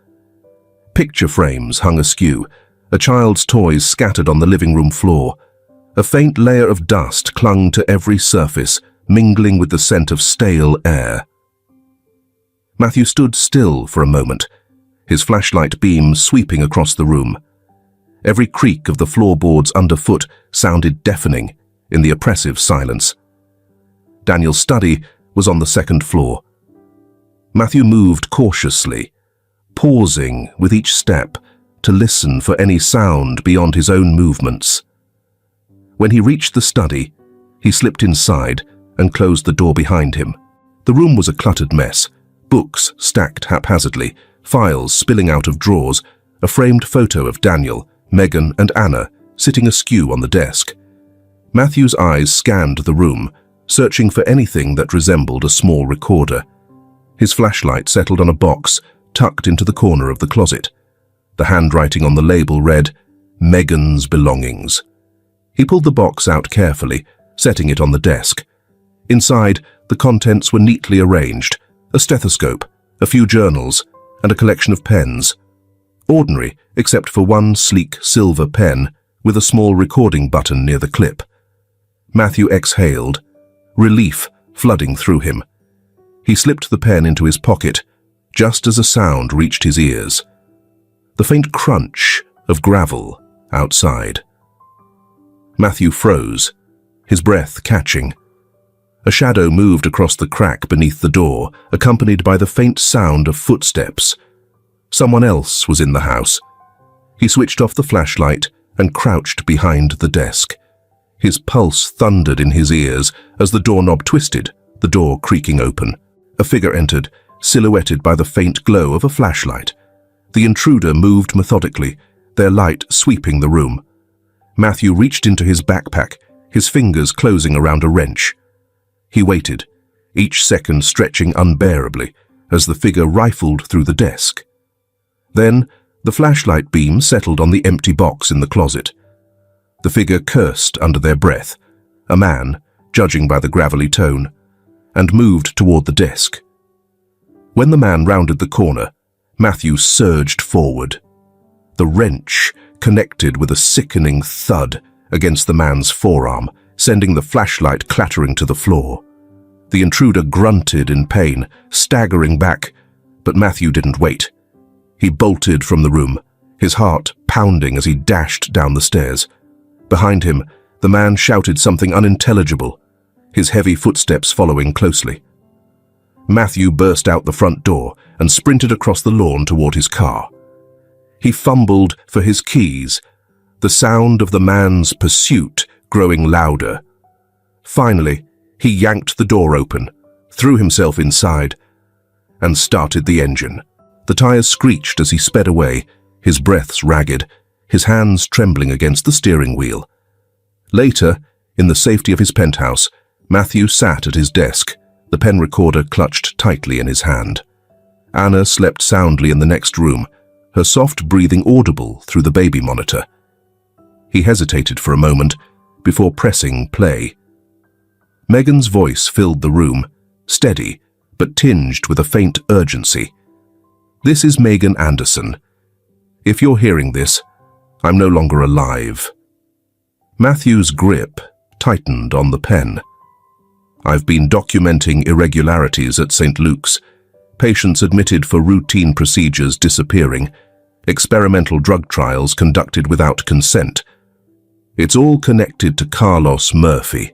Picture frames hung askew, a child's toys scattered on the living room floor. A faint layer of dust clung to every surface, mingling with the scent of stale air. Matthew stood still for a moment, his flashlight beam sweeping across the room. Every creak of the floorboards underfoot sounded deafening in the oppressive silence. Daniel's study was on the 2nd floor. Matthew moved cautiously, pausing with each step to listen for any sound beyond his own movements. When he reached the study, he slipped inside and closed the door behind him. The room was a cluttered mess, books stacked haphazardly, files spilling out of drawers, a framed photo of Daniel, Megan, and Anna sitting askew on the desk. Matthew's eyes scanned the room, searching for anything that resembled a small recorder. His flashlight settled on a box tucked into the corner of the closet. The handwriting on the label read, Megan's belongings. He pulled the box out carefully, setting it on the desk. Inside, the contents were neatly arranged: a stethoscope, a few journals, and a collection of pens. Ordinary, except for one sleek silver pen with a small recording button near the clip. Matthew exhaled, relief flooding through him. He slipped the pen into his pocket, just as a sound reached his ears: the faint crunch of gravel outside. Matthew froze, his breath catching. A shadow moved across the crack beneath the door, accompanied by the faint sound of footsteps. Someone else was in the house. He switched off the flashlight and crouched behind the desk. His pulse thundered in his ears as the doorknob twisted, the door creaking open. A figure entered, silhouetted by the faint glow of a flashlight. The intruder moved methodically, their light sweeping the room. Matthew reached into his backpack, his fingers closing around a wrench. He waited, each second stretching unbearably, as the figure rifled through the desk. Then, the flashlight beam settled on the empty box in the closet. The figure cursed under their breath, a man, judging by the gravelly tone, and moved toward the desk. When the man rounded the corner, Matthew surged forward. The wrench connected with a sickening thud against the man's forearm, sending the flashlight clattering to the floor. The intruder grunted in pain, staggering back, but Matthew didn't wait. He bolted from the room, his heart pounding as he dashed down the stairs. Behind him, the man shouted something unintelligible, his heavy footsteps following closely. Matthew burst out the front door and sprinted across the lawn toward his car. He fumbled for his keys, the sound of the man's pursuit growing louder. Finally, he yanked the door open, threw himself inside, and started the engine. The tires screeched as he sped away, his breaths ragged, his hands trembling against the steering wheel. Later, in the safety of his penthouse, Matthew sat at his desk, the pen recorder clutched tightly in his hand. Anna slept soundly in the next room, her soft breathing audible through the baby monitor. He hesitated for a moment before pressing play. Megan's voice filled the room, steady but tinged with a faint urgency. "This is Megan Anderson. If you're hearing this, I'm no longer alive." Matthew's grip tightened on the pen. "I've been documenting irregularities at St. Luke's, patients admitted for routine procedures disappearing, experimental drug trials conducted without consent. It's all connected to Carlos Murphy.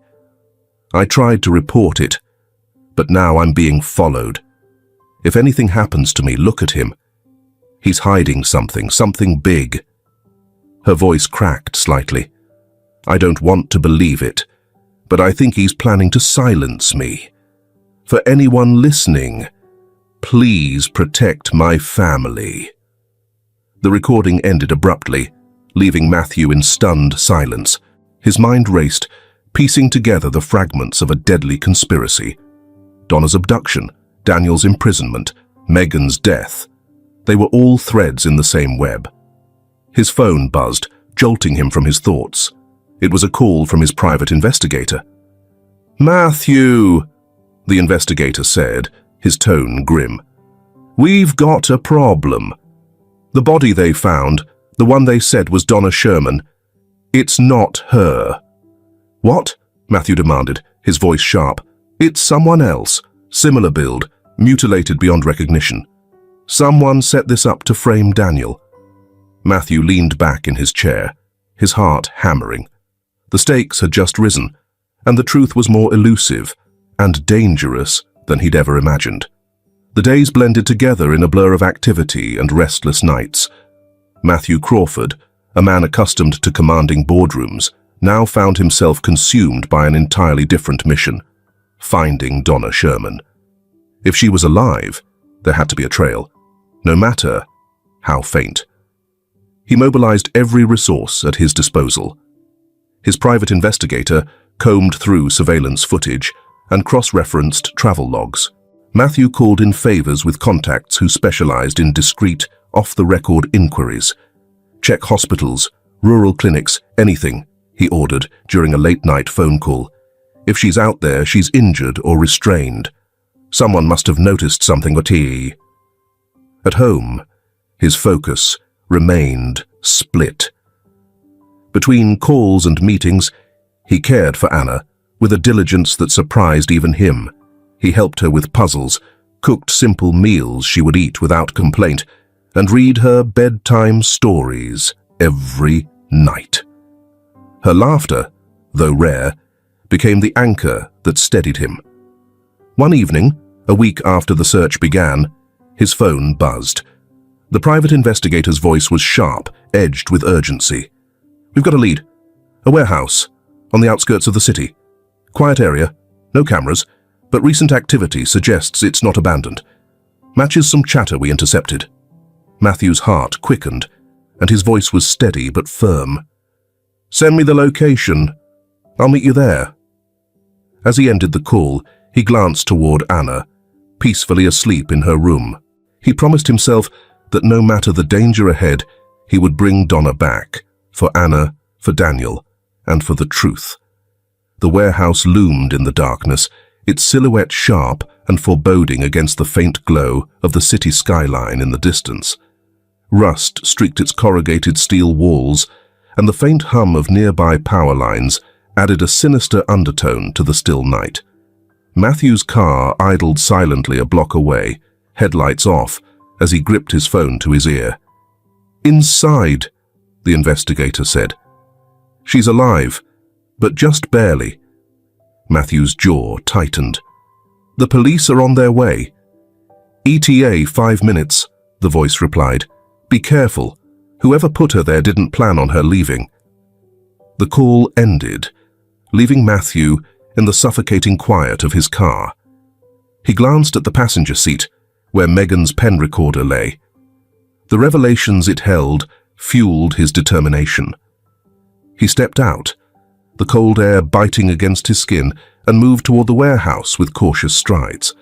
I tried to report it, but now I'm being followed. If anything happens to me, look at him. He's hiding something big." Her voice cracked slightly. "I don't want to believe it, but I think he's planning to silence me. For anyone listening, please protect my family." The recording ended abruptly, leaving Matthew in stunned silence. His mind raced, piecing together the fragments of a deadly conspiracy. Donna's abduction, Daniel's imprisonment, Megan's death. They were all threads in the same web. His phone buzzed, jolting him from his thoughts. It was a call from his private investigator. "Matthew," the investigator said, his tone grim. "We've got a problem. The body they found, the one they said was Donna Sherman, it's not her." "What?" Matthew demanded, his voice sharp. "It's someone else, similar build, mutilated beyond recognition. Someone set this up to frame Daniel." Matthew leaned back in his chair, his heart hammering. The stakes had just risen, and the truth was more elusive and dangerous than he'd ever imagined. The days blended together in a blur of activity and restless nights. Matthew Crawford, a man accustomed to commanding boardrooms, now found himself consumed by an entirely different mission: finding Donna Sherman. If she was alive, there had to be a trail, no matter how faint. He mobilized every resource at his disposal. His private investigator combed through surveillance footage and cross-referenced travel logs. Matthew called in favors with contacts who specialized in discreet, off-the-record inquiries. Check hospitals, Rural clinics, anything, he ordered during a late-night phone call. If she's out there, she's injured or restrained. Someone must have noticed something at tea. At home, his focus remained split. Between calls and meetings, he cared for Anna with a diligence that surprised even him. He helped her with puzzles, cooked simple meals she would eat without complaint, and read her bedtime stories every night. Her laughter, though rare, became the anchor that steadied him. One evening, a week after the search began, his phone buzzed. The private investigator's voice was sharp, edged with urgency. "We've got a lead. A warehouse, on the outskirts of the city. Quiet area, no cameras, but recent activity suggests it's not abandoned. Matches some chatter we intercepted." Matthew's heart quickened, and his voice was steady but firm. "Send me the location. I'll meet you there." As he ended the call, he glanced toward Anna, peacefully asleep in her room. He promised himself that no matter the danger ahead, he would bring Donna back, for Anna, for Daniel, and for the truth. The warehouse loomed in the darkness, its silhouette sharp and foreboding against the faint glow of the city skyline in the distance. Rust streaked its corrugated steel walls, and the faint hum of nearby power lines added a sinister undertone to the still night. Matthew's car idled silently a block away, headlights off, as he gripped his phone to his ear. "Inside," the investigator said. "She's alive, but just barely." Matthew's jaw tightened. "The police are on their way." "ETA 5 minutes, the voice replied. "Be careful. Whoever put her there didn't plan on her leaving." The call ended, leaving Matthew in the suffocating quiet of his car. He glanced at the passenger seat, where Megan's pen recorder lay. The revelations it held fueled his determination. He stepped out, the cold air biting against his skin, and moved toward the warehouse with cautious strides.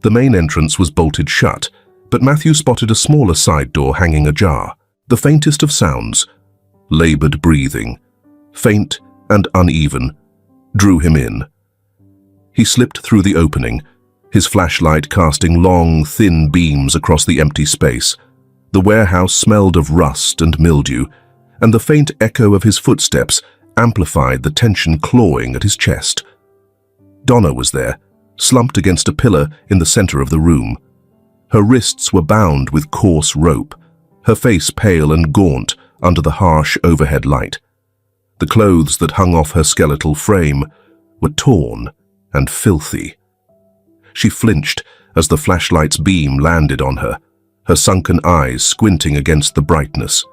The main entrance was bolted shut, but Matthew spotted a smaller side door hanging ajar. The faintest of sounds, labored breathing, faint and uneven, drew him in. He slipped through the opening, his flashlight casting long, thin beams across the empty space. The warehouse smelled of rust and mildew, and the faint echo of his footsteps amplified the tension clawing at his chest. Donna was there, slumped against a pillar in the center of the room. Her wrists were bound with coarse rope, her face pale and gaunt under the harsh overhead light. The clothes that hung off her skeletal frame were torn and filthy. She flinched as the flashlight's beam landed on her, her sunken eyes squinting against the brightness.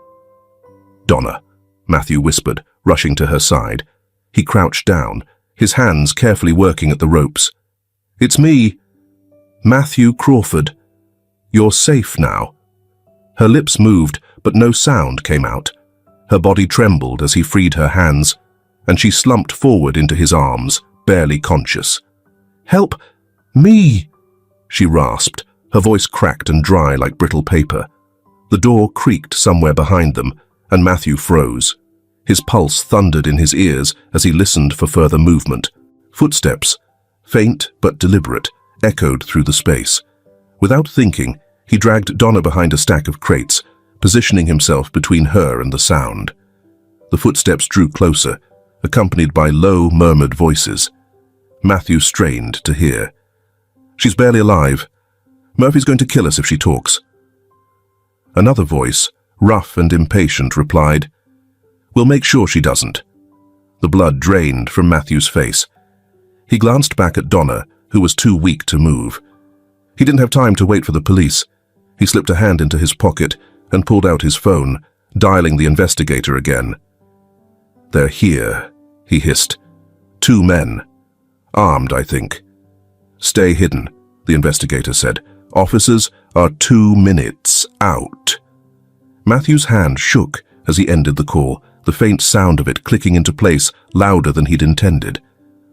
"Donna," Matthew whispered, rushing to her side. He crouched down, his hands carefully working at the ropes. "It's me, Matthew Crawford. You're safe now." Her lips moved, but no sound came out. Her body trembled as he freed her hands, and she slumped forward into his arms, barely conscious. "Help me," she rasped, her voice cracked and dry like brittle paper. The door creaked somewhere behind them, and Matthew froze. His pulse thundered in his ears as he listened for further movement. Footsteps, faint but deliberate, echoed through the space. Without thinking, he dragged Donna behind a stack of crates, positioning himself between her and the sound. The footsteps drew closer, accompanied by low, murmured voices. Matthew strained to hear. "She's barely alive. Murphy's going to kill us if she talks." Another voice, rough and impatient, replied, "We'll make sure she doesn't." The blood drained from Matthew's face. He glanced back at Donna, who was too weak to move. He didn't have time to wait for the police. He slipped a hand into his pocket and pulled out his phone, dialing the investigator again. "They're here," he hissed. "2 men. Armed, I think." "Stay hidden," the investigator said. "Officers are 2 minutes out." Matthew's hand shook as he ended the call, the faint sound of it clicking into place louder than he'd intended.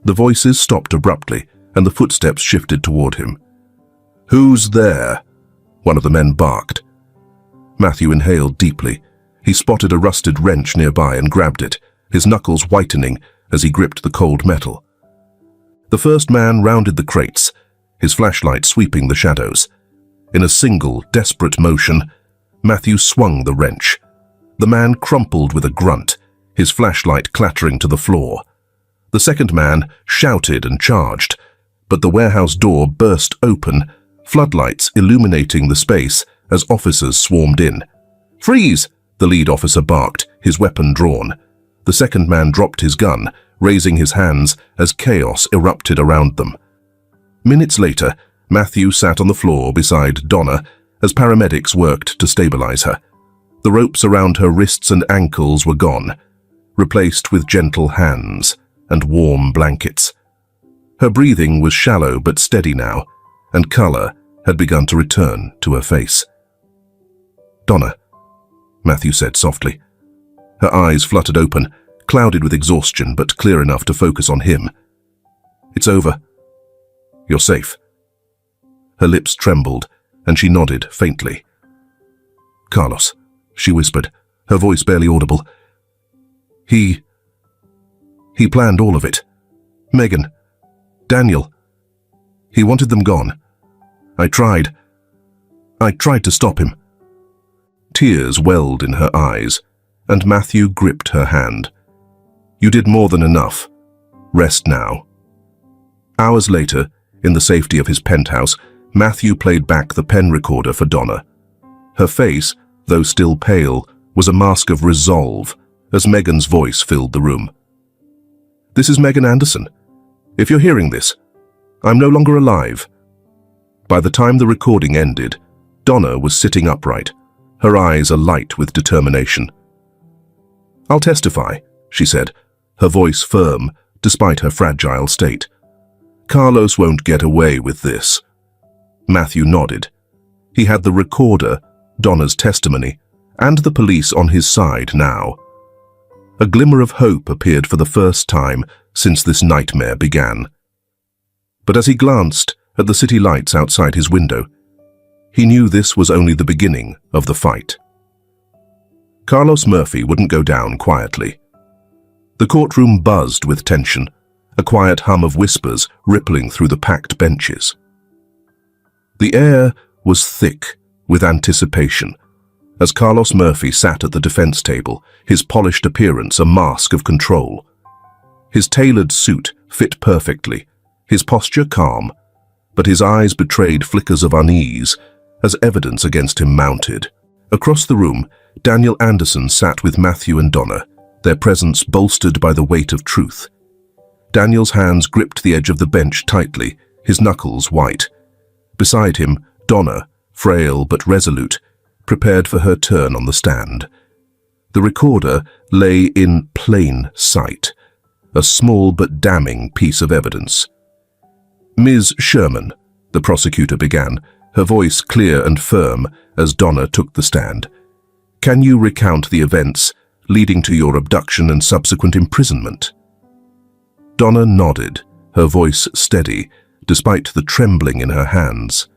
The voices stopped abruptly, and the footsteps shifted toward him. "Who's there?" one of the men barked. Matthew inhaled deeply, He spotted a rusted wrench nearby and grabbed it, his knuckles whitening as he gripped the cold metal. The first man rounded the crates, his flashlight sweeping the shadows. In a single, desperate motion, Matthew swung the wrench. The man crumpled with a grunt, his flashlight clattering to the floor. The second man shouted and charged, but the warehouse door burst open, floodlights illuminating the space as officers swarmed in. "Freeze!" the lead officer barked, his weapon drawn. The second man dropped his gun, raising his hands as chaos erupted around them. Minutes later, Matthew sat on the floor beside Donna as paramedics worked to stabilize her. The ropes around her wrists and ankles were gone, replaced with gentle hands and warm blankets. Her breathing was shallow but steady now, and color had begun to return to her face. "Donna," Matthew said softly. Her eyes fluttered open, clouded with exhaustion but clear enough to focus on him. "It's over. You're safe." Her lips trembled, and she nodded faintly. "Carlos," she whispered, her voice barely audible. He planned all of it. Megan, Daniel. He wanted them gone. I tried to stop him." Tears welled in her eyes, and Matthew gripped her hand. "You did more than enough. Rest now." Hours later, in the safety of his penthouse, Matthew played back the pen recorder for Donna. Her face, though still pale, was a mask of resolve as Megan's voice filled the room. "This is Megan Anderson. If you're hearing this, I'm no longer alive." By the time the recording ended, Donna was sitting upright, her eyes alight with determination. "I'll testify," she said, her voice firm despite her fragile state. "Carlos won't get away with this." Matthew nodded. He had the recorder, Donna's testimony, and the police on his side now. A glimmer of hope appeared for the first time since this nightmare began. But as he glanced at the city lights outside his window, he knew this was only the beginning of the fight. Carlos Murphy wouldn't go down quietly. The courtroom buzzed with tension, a quiet hum of whispers rippling through the packed benches. The air was thick with anticipation as Carlos Murphy sat at the defense table, his polished appearance a mask of control. His tailored suit fit perfectly, his posture calm, but his eyes betrayed flickers of unease as evidence against him mounted. Across the room, Daniel Anderson sat with Matthew and Donna, their presence bolstered by the weight of truth. Daniel's hands gripped the edge of the bench tightly, his knuckles white. Beside him, Donna, frail but resolute, prepared for her turn on the stand. The recorder lay in plain sight, a small but damning piece of evidence. "Ms. Sherman," the prosecutor began, her voice clear and firm as Donna took the stand. "Can you recount the events leading to your abduction and subsequent imprisonment?" Donna nodded, her voice steady, despite the trembling in her hands.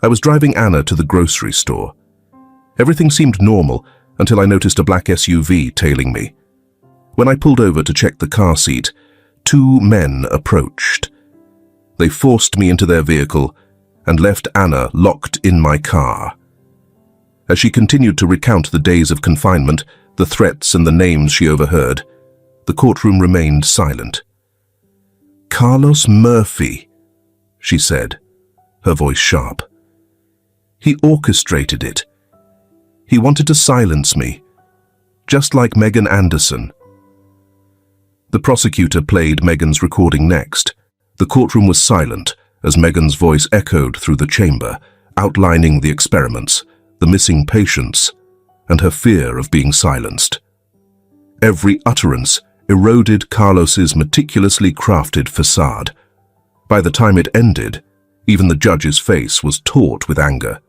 "I was driving Anna to the grocery store. Everything seemed normal until I noticed a black SUV tailing me. When I pulled over to check the car seat, 2 men approached. They forced me into their vehicle and left Anna locked in my car." As she continued to recount the days of confinement, the threats and the names she overheard, the courtroom remained silent. "Carlos Murphy," she said, her voice sharp. "He orchestrated it. He wanted to silence me, just like Megan Anderson." The prosecutor played Megan's recording next. The courtroom was silent as Megan's voice echoed through the chamber, outlining the experiments, the missing patients, and her fear of being silenced. Every utterance eroded Carlos's meticulously crafted facade. By the time it ended, even the judge's face was taut with anger.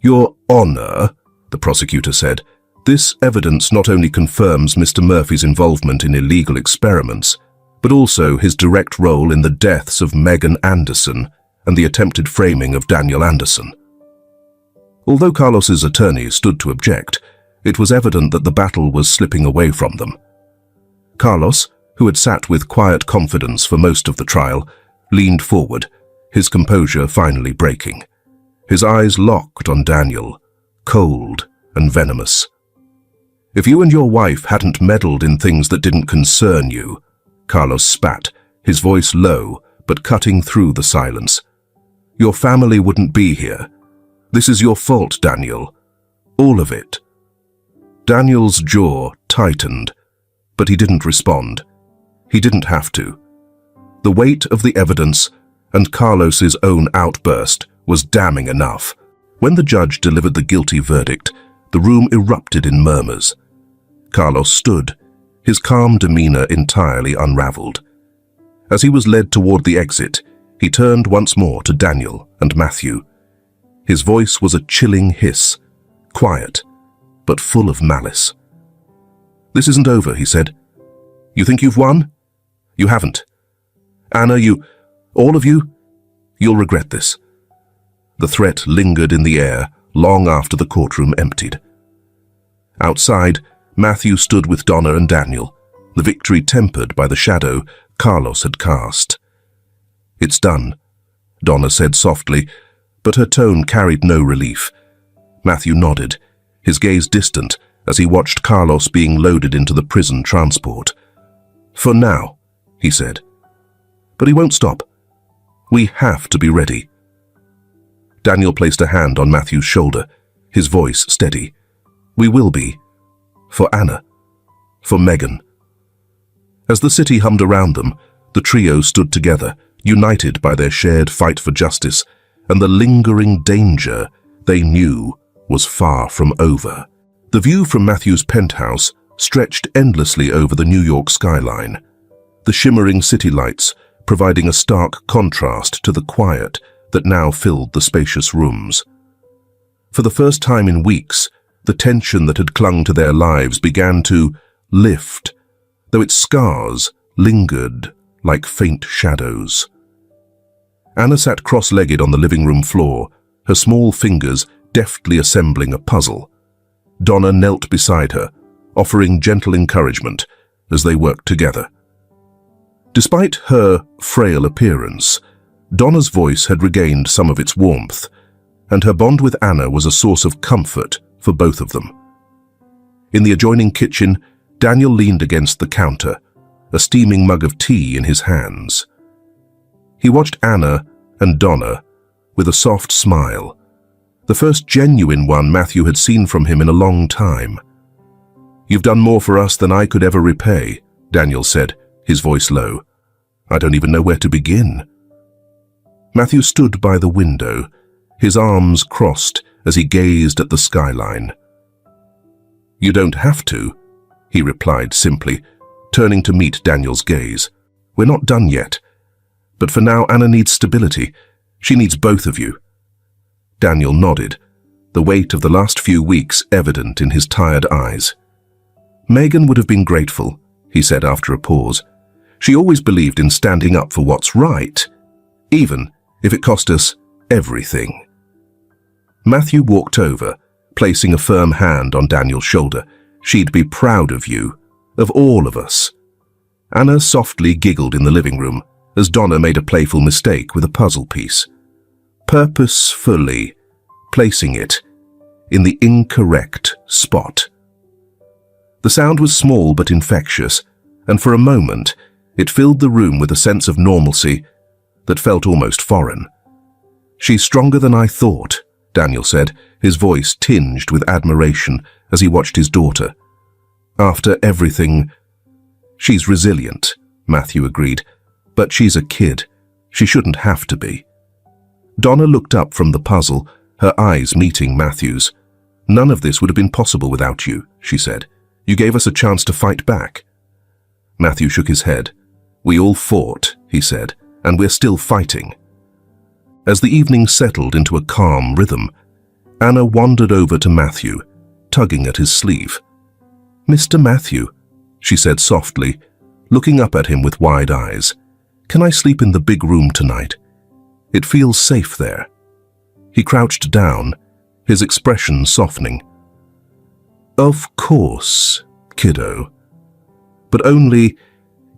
"Your Honor," the prosecutor said, "this evidence not only confirms Mr. Murphy's involvement in illegal experiments, but also his direct role in the deaths of Megan Anderson and the attempted framing of Daniel Anderson." Although Carlos's attorney stood to object, It was evident that the battle was slipping away from them. Carlos, who had sat with quiet confidence for most of the trial, leaned forward, his composure finally breaking. His eyes locked on Daniel, cold and venomous. "If you and your wife hadn't meddled in things that didn't concern you," Carlos spat, his voice low but cutting through the silence, "your family wouldn't be here. This is your fault, Daniel. All of it." Daniel's jaw tightened, but he didn't respond. He didn't have to. The weight of the evidence and Carlos's own outburst was damning enough. When the judge delivered the guilty verdict, the room erupted in murmurs. Carlos stood, his calm demeanor entirely unraveled. As he was led toward the exit, he turned once more to Daniel and Matthew. His voice was a chilling hiss, quiet, but full of malice. "This isn't over," he said. "You think you've won? You haven't. Anna, all of you, you'll regret this." The threat lingered in the air long after the courtroom emptied. Outside, Matthew stood with Donna and Daniel, the victory tempered by the shadow Carlos had cast. "It's done," Donna said softly, but her tone carried no relief. Matthew nodded, his gaze distant as he watched Carlos being loaded into the prison transport. "For now," he said. "But he won't stop. We have to be ready." Daniel placed a hand on Matthew's shoulder, his voice steady. "We will be. For Anna. For Megan." As the city hummed around them, the trio stood together, united by their shared fight for justice and the lingering danger they knew was far from over. The view from Matthew's penthouse stretched endlessly over the New York skyline, the shimmering city lights providing a stark contrast to the quiet that now filled the spacious rooms. For the first time in weeks, the tension that had clung to their lives began to lift, though its scars lingered like faint shadows. Anna sat cross-legged on the living room floor, her small fingers deftly assembling a puzzle. Donna knelt beside her, offering gentle encouragement as they worked together. Despite her frail appearance, Donna's voice had regained some of its warmth, and her bond with Anna was a source of comfort for both of them. In the adjoining kitchen, Daniel leaned against the counter, a steaming mug of tea in his hands. He watched Anna and Donna with a soft smile, the first genuine one Matthew had seen from him in a long time. "You've done more for us than I could ever repay," Daniel said, his voice low. "I don't even know where to begin." Matthew stood by the window, his arms crossed as he gazed at the skyline. "You don't have to," he replied simply, turning to meet Daniel's gaze. "We're not done yet. But for now, Anna needs stability. She needs both of you." Daniel nodded, the weight of the last few weeks evident in his tired eyes. "Megan would have been grateful," he said after a pause. "She always believed in standing up for what's right, even if it cost us everything." Matthew walked over, placing a firm hand on Daniel's shoulder. "She'd be proud of you, of all of us." Anna softly giggled in the living room as Donna made a playful mistake with a puzzle piece, purposefully placing it in the incorrect spot. The sound was small but infectious, and for a moment it filled the room with a sense of normalcy that felt almost foreign. "She's stronger than I thought," Daniel said, his voice tinged with admiration as he watched his daughter. "After everything—" "She's resilient," Matthew agreed, "but she's a kid. She shouldn't have to be." Donna looked up from the puzzle, her eyes meeting Matthew's. "None of this would have been possible without you," she said. "You gave us a chance to fight back." Matthew shook his head. "We all fought," he said, "and we're still fighting." As the evening settled into a calm rhythm, Anna wandered over to Matthew, tugging at his sleeve. "Mr. Matthew," she said softly, looking up at him with wide eyes, "can I sleep in the big room tonight? It feels safe there." He crouched down, his expression softening. Of course, kiddo. But only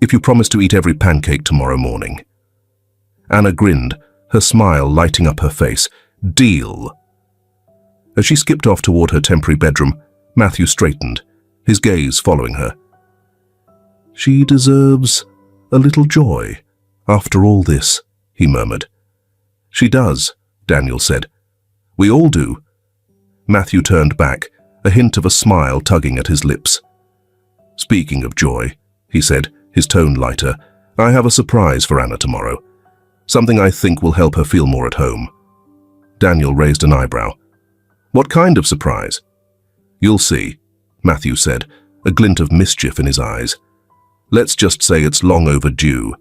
if you promise to eat every pancake tomorrow morning. Anna grinned, her smile lighting up her face. Deal. As she skipped off toward her temporary bedroom, Matthew straightened, his gaze following her. She deserves a little joy after all this, he murmured. She does, Daniel said. We all do. Matthew turned back, a hint of a smile tugging at his lips. Speaking of joy, he said, his tone lighter, I have a surprise for Anna tomorrow. Something I think will help her feel more at home. Daniel raised an eyebrow. What kind of surprise? You'll see, Matthew said, a glint of mischief in his eyes. Let's just say it's long overdue.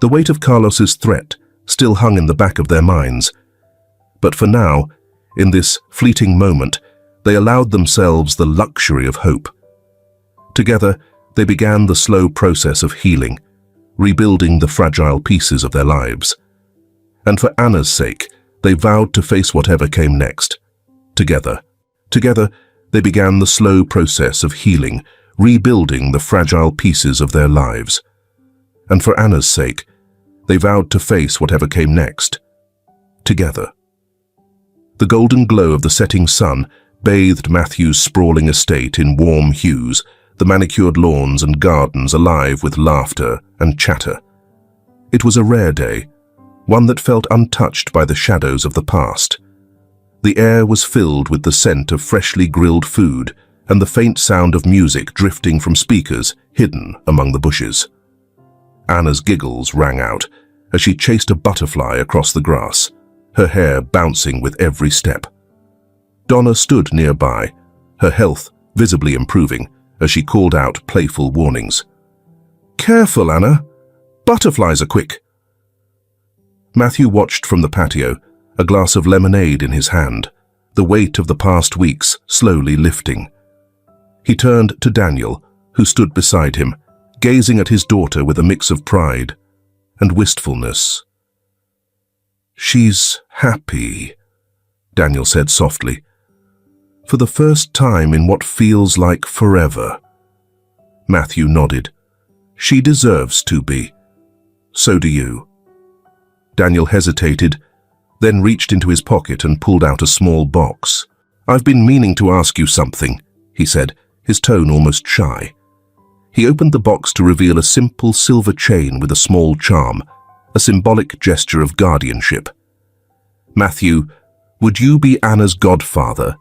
The weight of Carlos's threat still hung in the back of their minds. But for now, in this fleeting moment, they allowed themselves the luxury of hope. Together, they began the slow process of healing, rebuilding the fragile pieces of their lives. And for Anna's sake, they vowed to face whatever came next. Together, they began the slow process of healing, rebuilding the fragile pieces of their lives. And for Anna's sake, they vowed to face whatever came next. Together. The golden glow of the setting sun bathed Matthew's sprawling estate in warm hues, the manicured lawns and gardens alive with laughter and chatter. It was a rare day, one that felt untouched by the shadows of the past. The air was filled with the scent of freshly grilled food and the faint sound of music drifting from speakers hidden among the bushes. Anna's giggles rang out as she chased a butterfly across the grass, her hair bouncing with every step. Donna stood nearby, her health visibly improving, as she called out playful warnings. Careful, Anna! Butterflies are quick! Matthew watched from the patio, a glass of lemonade in his hand, the weight of the past weeks slowly lifting. He turned to Daniel, who stood beside him, gazing at his daughter with a mix of pride and wistfulness. She's happy, Daniel said softly. For the first time in what feels like forever. Matthew nodded. She deserves to be. So do you. Daniel hesitated, then reached into his pocket and pulled out a small box. I've been meaning to ask you something, he said, his tone almost shy. He opened the box to reveal a simple silver chain with a small charm, a symbolic gesture of guardianship. Matthew, would you be Anna's godfather?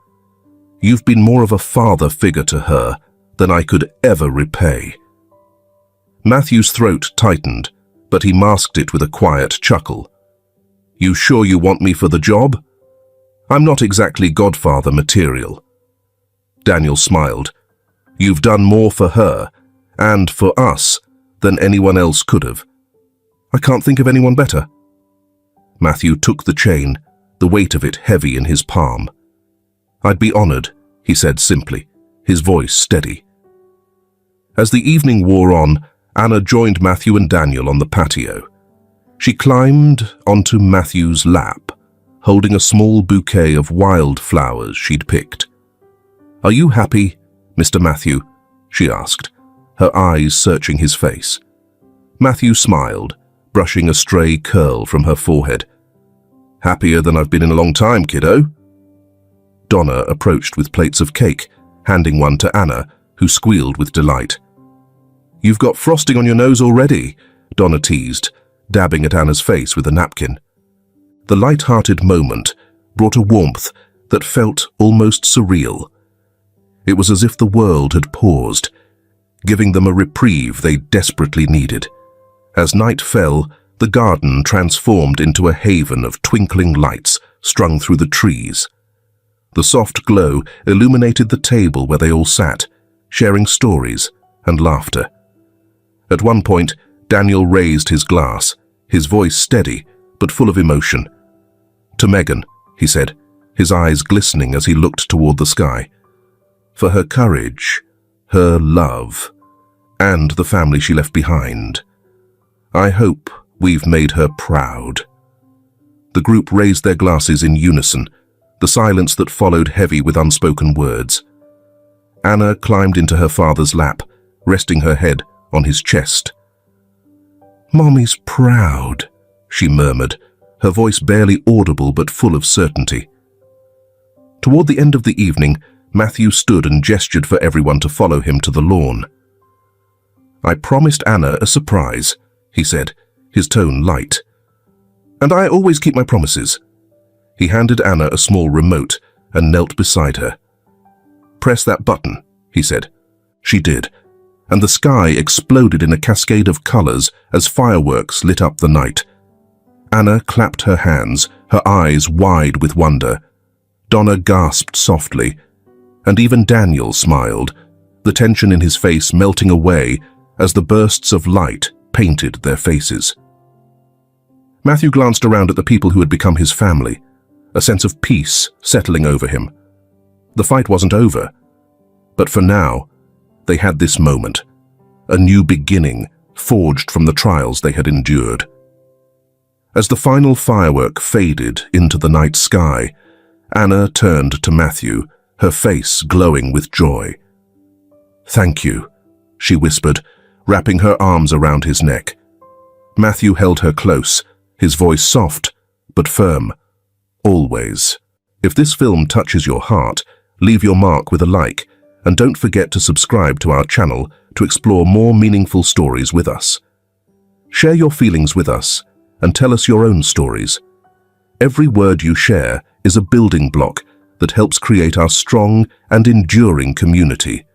You've been more of a father figure to her than I could ever repay. Matthew's throat tightened, but he masked it with a quiet chuckle. You sure you want me for the job? I'm not exactly godfather material. Daniel smiled. You've done more for her, and for us, than anyone else could have. I can't think of anyone better. Matthew took the chain, the weight of it heavy in his palm. I'd be honored, he said simply, his voice steady. As the evening wore on, Anna joined Matthew and Daniel on the patio. She climbed onto Matthew's lap, holding a small bouquet of wildflowers she'd picked. Are you happy, Mr. Matthew? She asked, her eyes searching his face. Matthew smiled, brushing a stray curl from her forehead. Happier than I've been in a long time, kiddo. Donna approached with plates of cake, handing one to Anna, who squealed with delight. You've got frosting on your nose already, Donna teased, dabbing at Anna's face with a napkin. The light-hearted moment brought a warmth that felt almost surreal. It was as if the world had paused, giving them a reprieve they desperately needed. As night fell, the garden transformed into a haven of twinkling lights strung through the trees. The soft glow illuminated the table where they all sat, sharing stories and laughter. At one point, Daniel raised his glass, his voice steady but full of emotion. To Megan, he said, his eyes glistening as he looked toward the sky. For her courage, her love, and the family she left behind. I hope we've made her proud. The group raised their glasses in unison, the silence that followed heavy with unspoken words. Anna climbed into her father's lap, resting her head on his chest. "Mommy's proud," she murmured, her voice barely audible but full of certainty. Toward the end of the evening, Matthew stood and gestured for everyone to follow him to the lawn. "I promised Anna a surprise," he said, his tone light. "And I always keep my promises." He handed Anna a small remote and knelt beside her. "Press that button," he said. She did, and the sky exploded in a cascade of colors as fireworks lit up the night. Anna clapped her hands, her eyes wide with wonder. Donna gasped softly, and even Daniel smiled, the tension in his face melting away as the bursts of light painted their faces. Matthew glanced around at the people who had become his family, a sense of peace settling over him. The fight wasn't over, but for now, they had this moment, a new beginning forged from the trials they had endured. As the final firework faded into the night sky, Anna turned to Matthew, her face glowing with joy. "Thank you," she whispered, wrapping her arms around his neck. Matthew held her close, his voice soft but firm. "Always. If this film touches your heart, leave your mark with a like, and don't forget to subscribe to our channel to explore more meaningful stories with us. Share your feelings with us and tell us your own stories. Every word you share is a building block that helps create our strong and enduring community.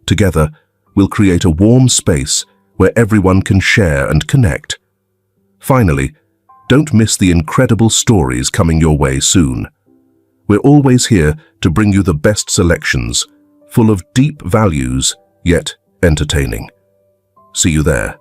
Together, we'll create a warm space where everyone can share and connect. Finally, don't miss the incredible stories coming your way soon. We're always here to bring you the best selections, full of deep values, yet entertaining. See you there.